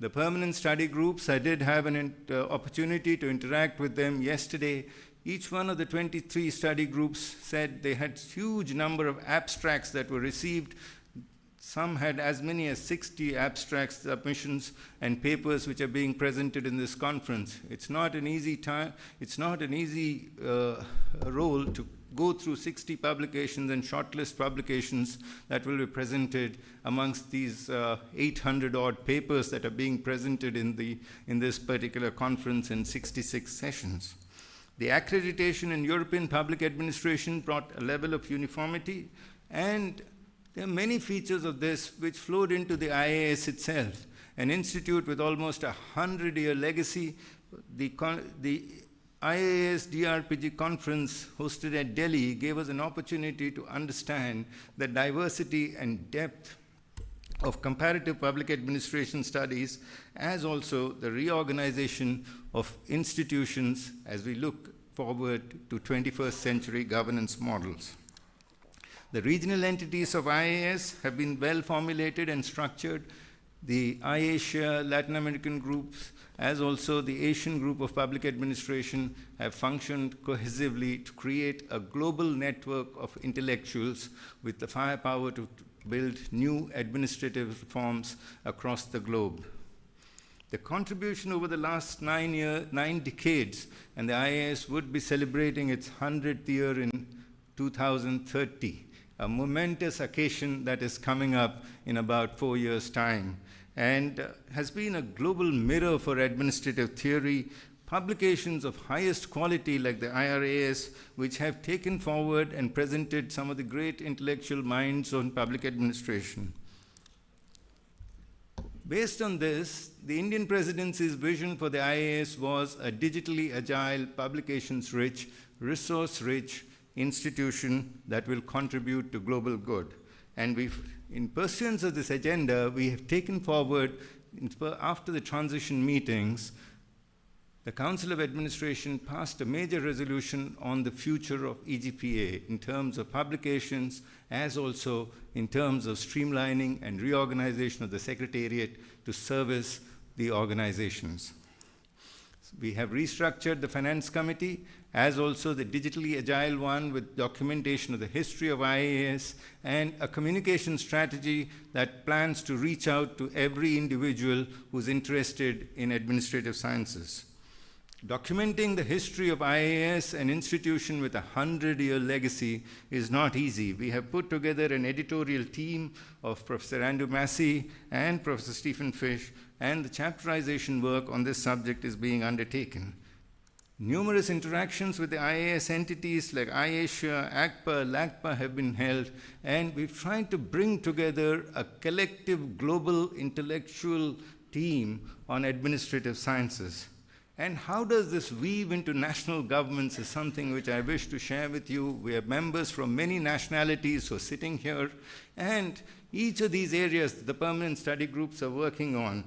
The permanent study groups, I did have an opportunity to interact with them yesterday. Each one of the 23 study groups said they had huge number of abstracts that were received some had as many as 60 abstracts, submissions, and papers which are being presented in this conference. It's not an easy role to go through 60 publications and shortlist publications that will be presented amongst these 800 odd papers that are being presented in this particular conference in 66 sessions. The accreditation in European public administration brought a level of uniformity, and there are many features of this which flowed into the IIAS itself, an institute with almost a 100-year legacy. The IIAS DRPG conference hosted at Delhi gave us an opportunity to understand the diversity and depth of comparative public administration studies, as also the reorganization of institutions as we look forward to 21st century governance models. The regional entities of IIAS have been well formulated and structured. The IASIA Latin American groups, as also the Asian group of public administration, have functioned cohesively to create a global network of intellectuals with the firepower to build new administrative reforms across the globe. The contribution over the last 9 decades, and the IIAS would be celebrating its 100th year in 2030, a momentous occasion that is coming up in about 4 years' time, and has been a global mirror for administrative theory. Publications of highest quality like the IRAS, which have taken forward and presented some of the great intellectual minds on public administration. Based on this, the Indian presidency's vision for the IIAS was a digitally agile, publications-rich, resource-rich institution that will contribute to global good. And in pursuance of this agenda, we have taken forward, after the transition meetings, the Council of Administration passed a major resolution on the future of EGPA in terms of publications, as also in terms of streamlining and reorganization of the Secretariat to service the organizations. We have restructured the Finance Committee, as also the digitally agile one with documentation of the history of IIAS and a communication strategy that plans to reach out to every individual who's interested in administrative sciences. Documenting the history of IIAS, an institution with a 100-year legacy, is not easy. We have put together an editorial team of Professor Andrew Massey and Professor Stephen Fish, and the chapterization work on this subject is being undertaken. Numerous interactions with the IIAS entities like IASIA, AGPA, LAGPA have been held, and we've tried to bring together a collective global intellectual team on administrative sciences. And how does this weave into national governments is something which I wish to share with you. We have members from many nationalities who are sitting here, and each of these areas the permanent study groups are working on: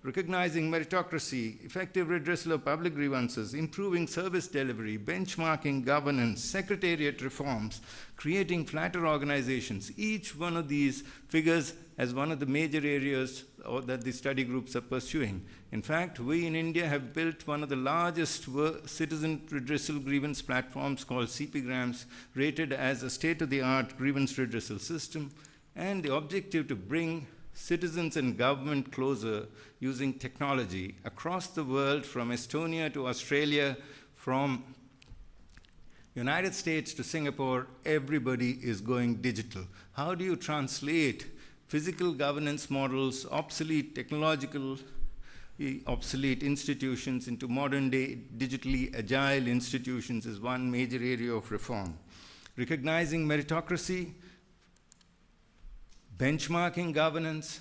recognizing meritocracy, effective redressal of public grievances, improving service delivery, benchmarking governance, secretariat reforms, creating flatter organizations. Each one of these figures as one of the major areas that the study groups are pursuing. In fact, we in India have built one of the largest citizen redressal grievance platforms called CPGrams, rated as a state-of-the-art grievance redressal system, and the objective to bring citizens and government closer using technology across the world, from Estonia to Australia, from United States to Singapore. Everybody is going digital. How do you translate physical governance models, obsolete institutions into modern-day digitally agile institutions is one major area of reform. Recognizing meritocracy, benchmarking governance,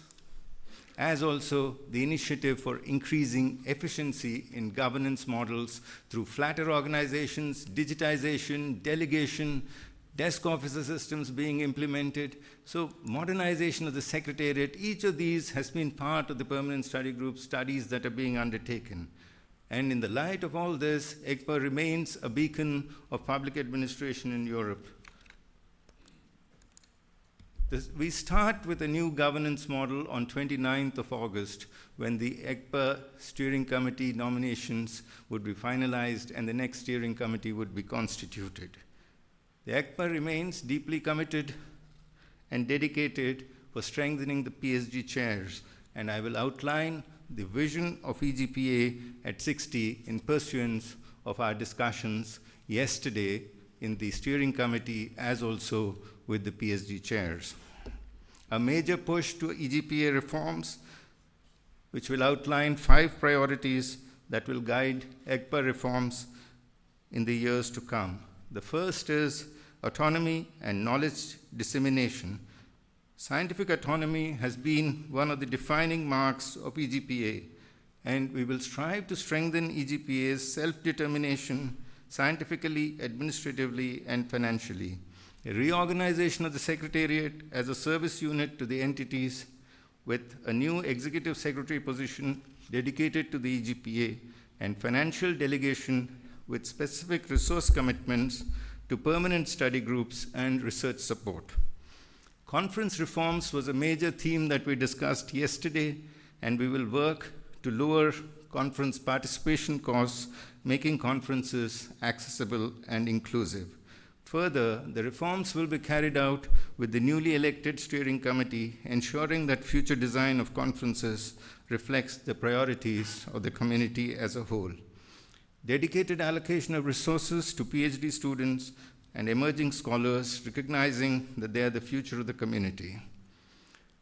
as also the initiative for increasing efficiency in governance models through flatter organizations, digitization, delegation, desk officer systems being implemented. So modernization of the Secretariat, each of these has been part of the permanent study group studies that are being undertaken. And in the light of all this, EGPA remains a beacon of public administration in Europe. We start with a new governance model on 29th of August, when the EGPA steering committee nominations would be finalized and the next steering committee would be constituted. The EGPA remains deeply committed and dedicated for strengthening the PhD chairs, and I will outline the vision of EGPA at 60 in pursuance of our discussions yesterday in the steering committee as also with the PhD chairs. A major push to EGPA reforms, which will outline 5 priorities that will guide EGPA reforms in the years to come. The first is autonomy and knowledge dissemination. Scientific autonomy has been one of the defining marks of EGPA, and we will strive to strengthen EGPA's self-determination scientifically, administratively, and financially. A reorganization of the Secretariat as a service unit to the entities with a new executive secretary position dedicated to the EGPA and financial delegation with specific resource commitments to permanent study groups and research support. Conference reforms was a major theme that we discussed yesterday, and we will work to lower conference participation costs, making conferences accessible and inclusive. Further, the reforms will be carried out with the newly elected steering committee, ensuring that future design of conferences reflects the priorities of the community as a whole. Dedicated allocation of resources to PhD students and emerging scholars, recognizing that they are the future of the community.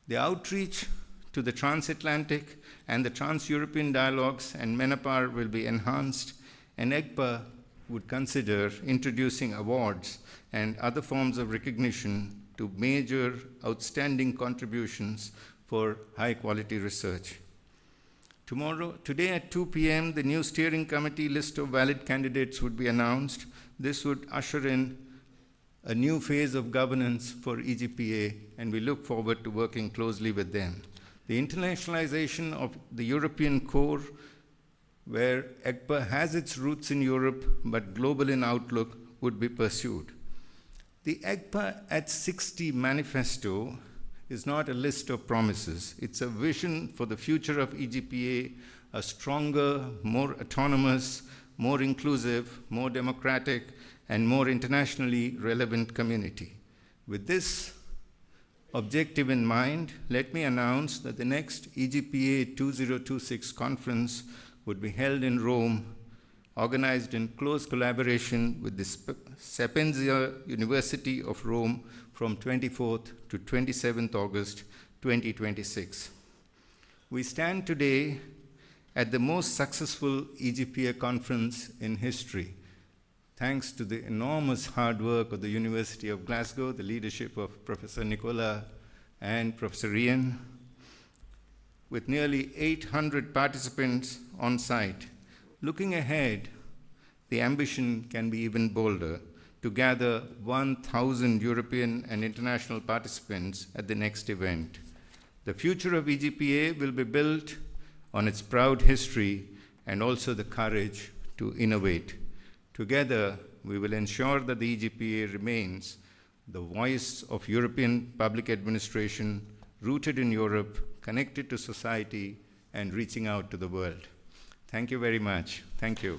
The outreach to the transatlantic and the trans-European dialogues and MENAPAR will be enhanced, and EGPA would consider introducing awards and other forms of recognition to major outstanding contributions for high-quality research. Today at 2 p.m., the new steering committee list of valid candidates would be announced. This would usher in a new phase of governance for EGPA, and we look forward to working closely with them. The internationalization of the European core, where EGPA has its roots in Europe but global in outlook, would be pursued. The EGPA at 60 manifesto is not a list of promises. It's a vision for the future of EGPA, a stronger, more autonomous, more inclusive, more democratic, and more internationally relevant community. With this objective in mind, let me announce that the next EGPA 2026 conference would be held in Rome, organized in close collaboration with the Sapienza University of Rome from 24th to 27th August 2026. We stand today at the most successful EGPA conference in history, thanks to the enormous hard work of the University of Glasgow, the leadership of Professor Nicola and Professor Ian, with nearly 800 participants on site. Looking ahead, the ambition can be even bolder, to gather 1,000 European and international participants at the next event. The future of EGPA will be built on its proud history and also the courage to innovate. Together, we will ensure that the EGPA remains the voice of European public administration, rooted in Europe, connected to society, and reaching out to the world. Thank you very much. Thank you.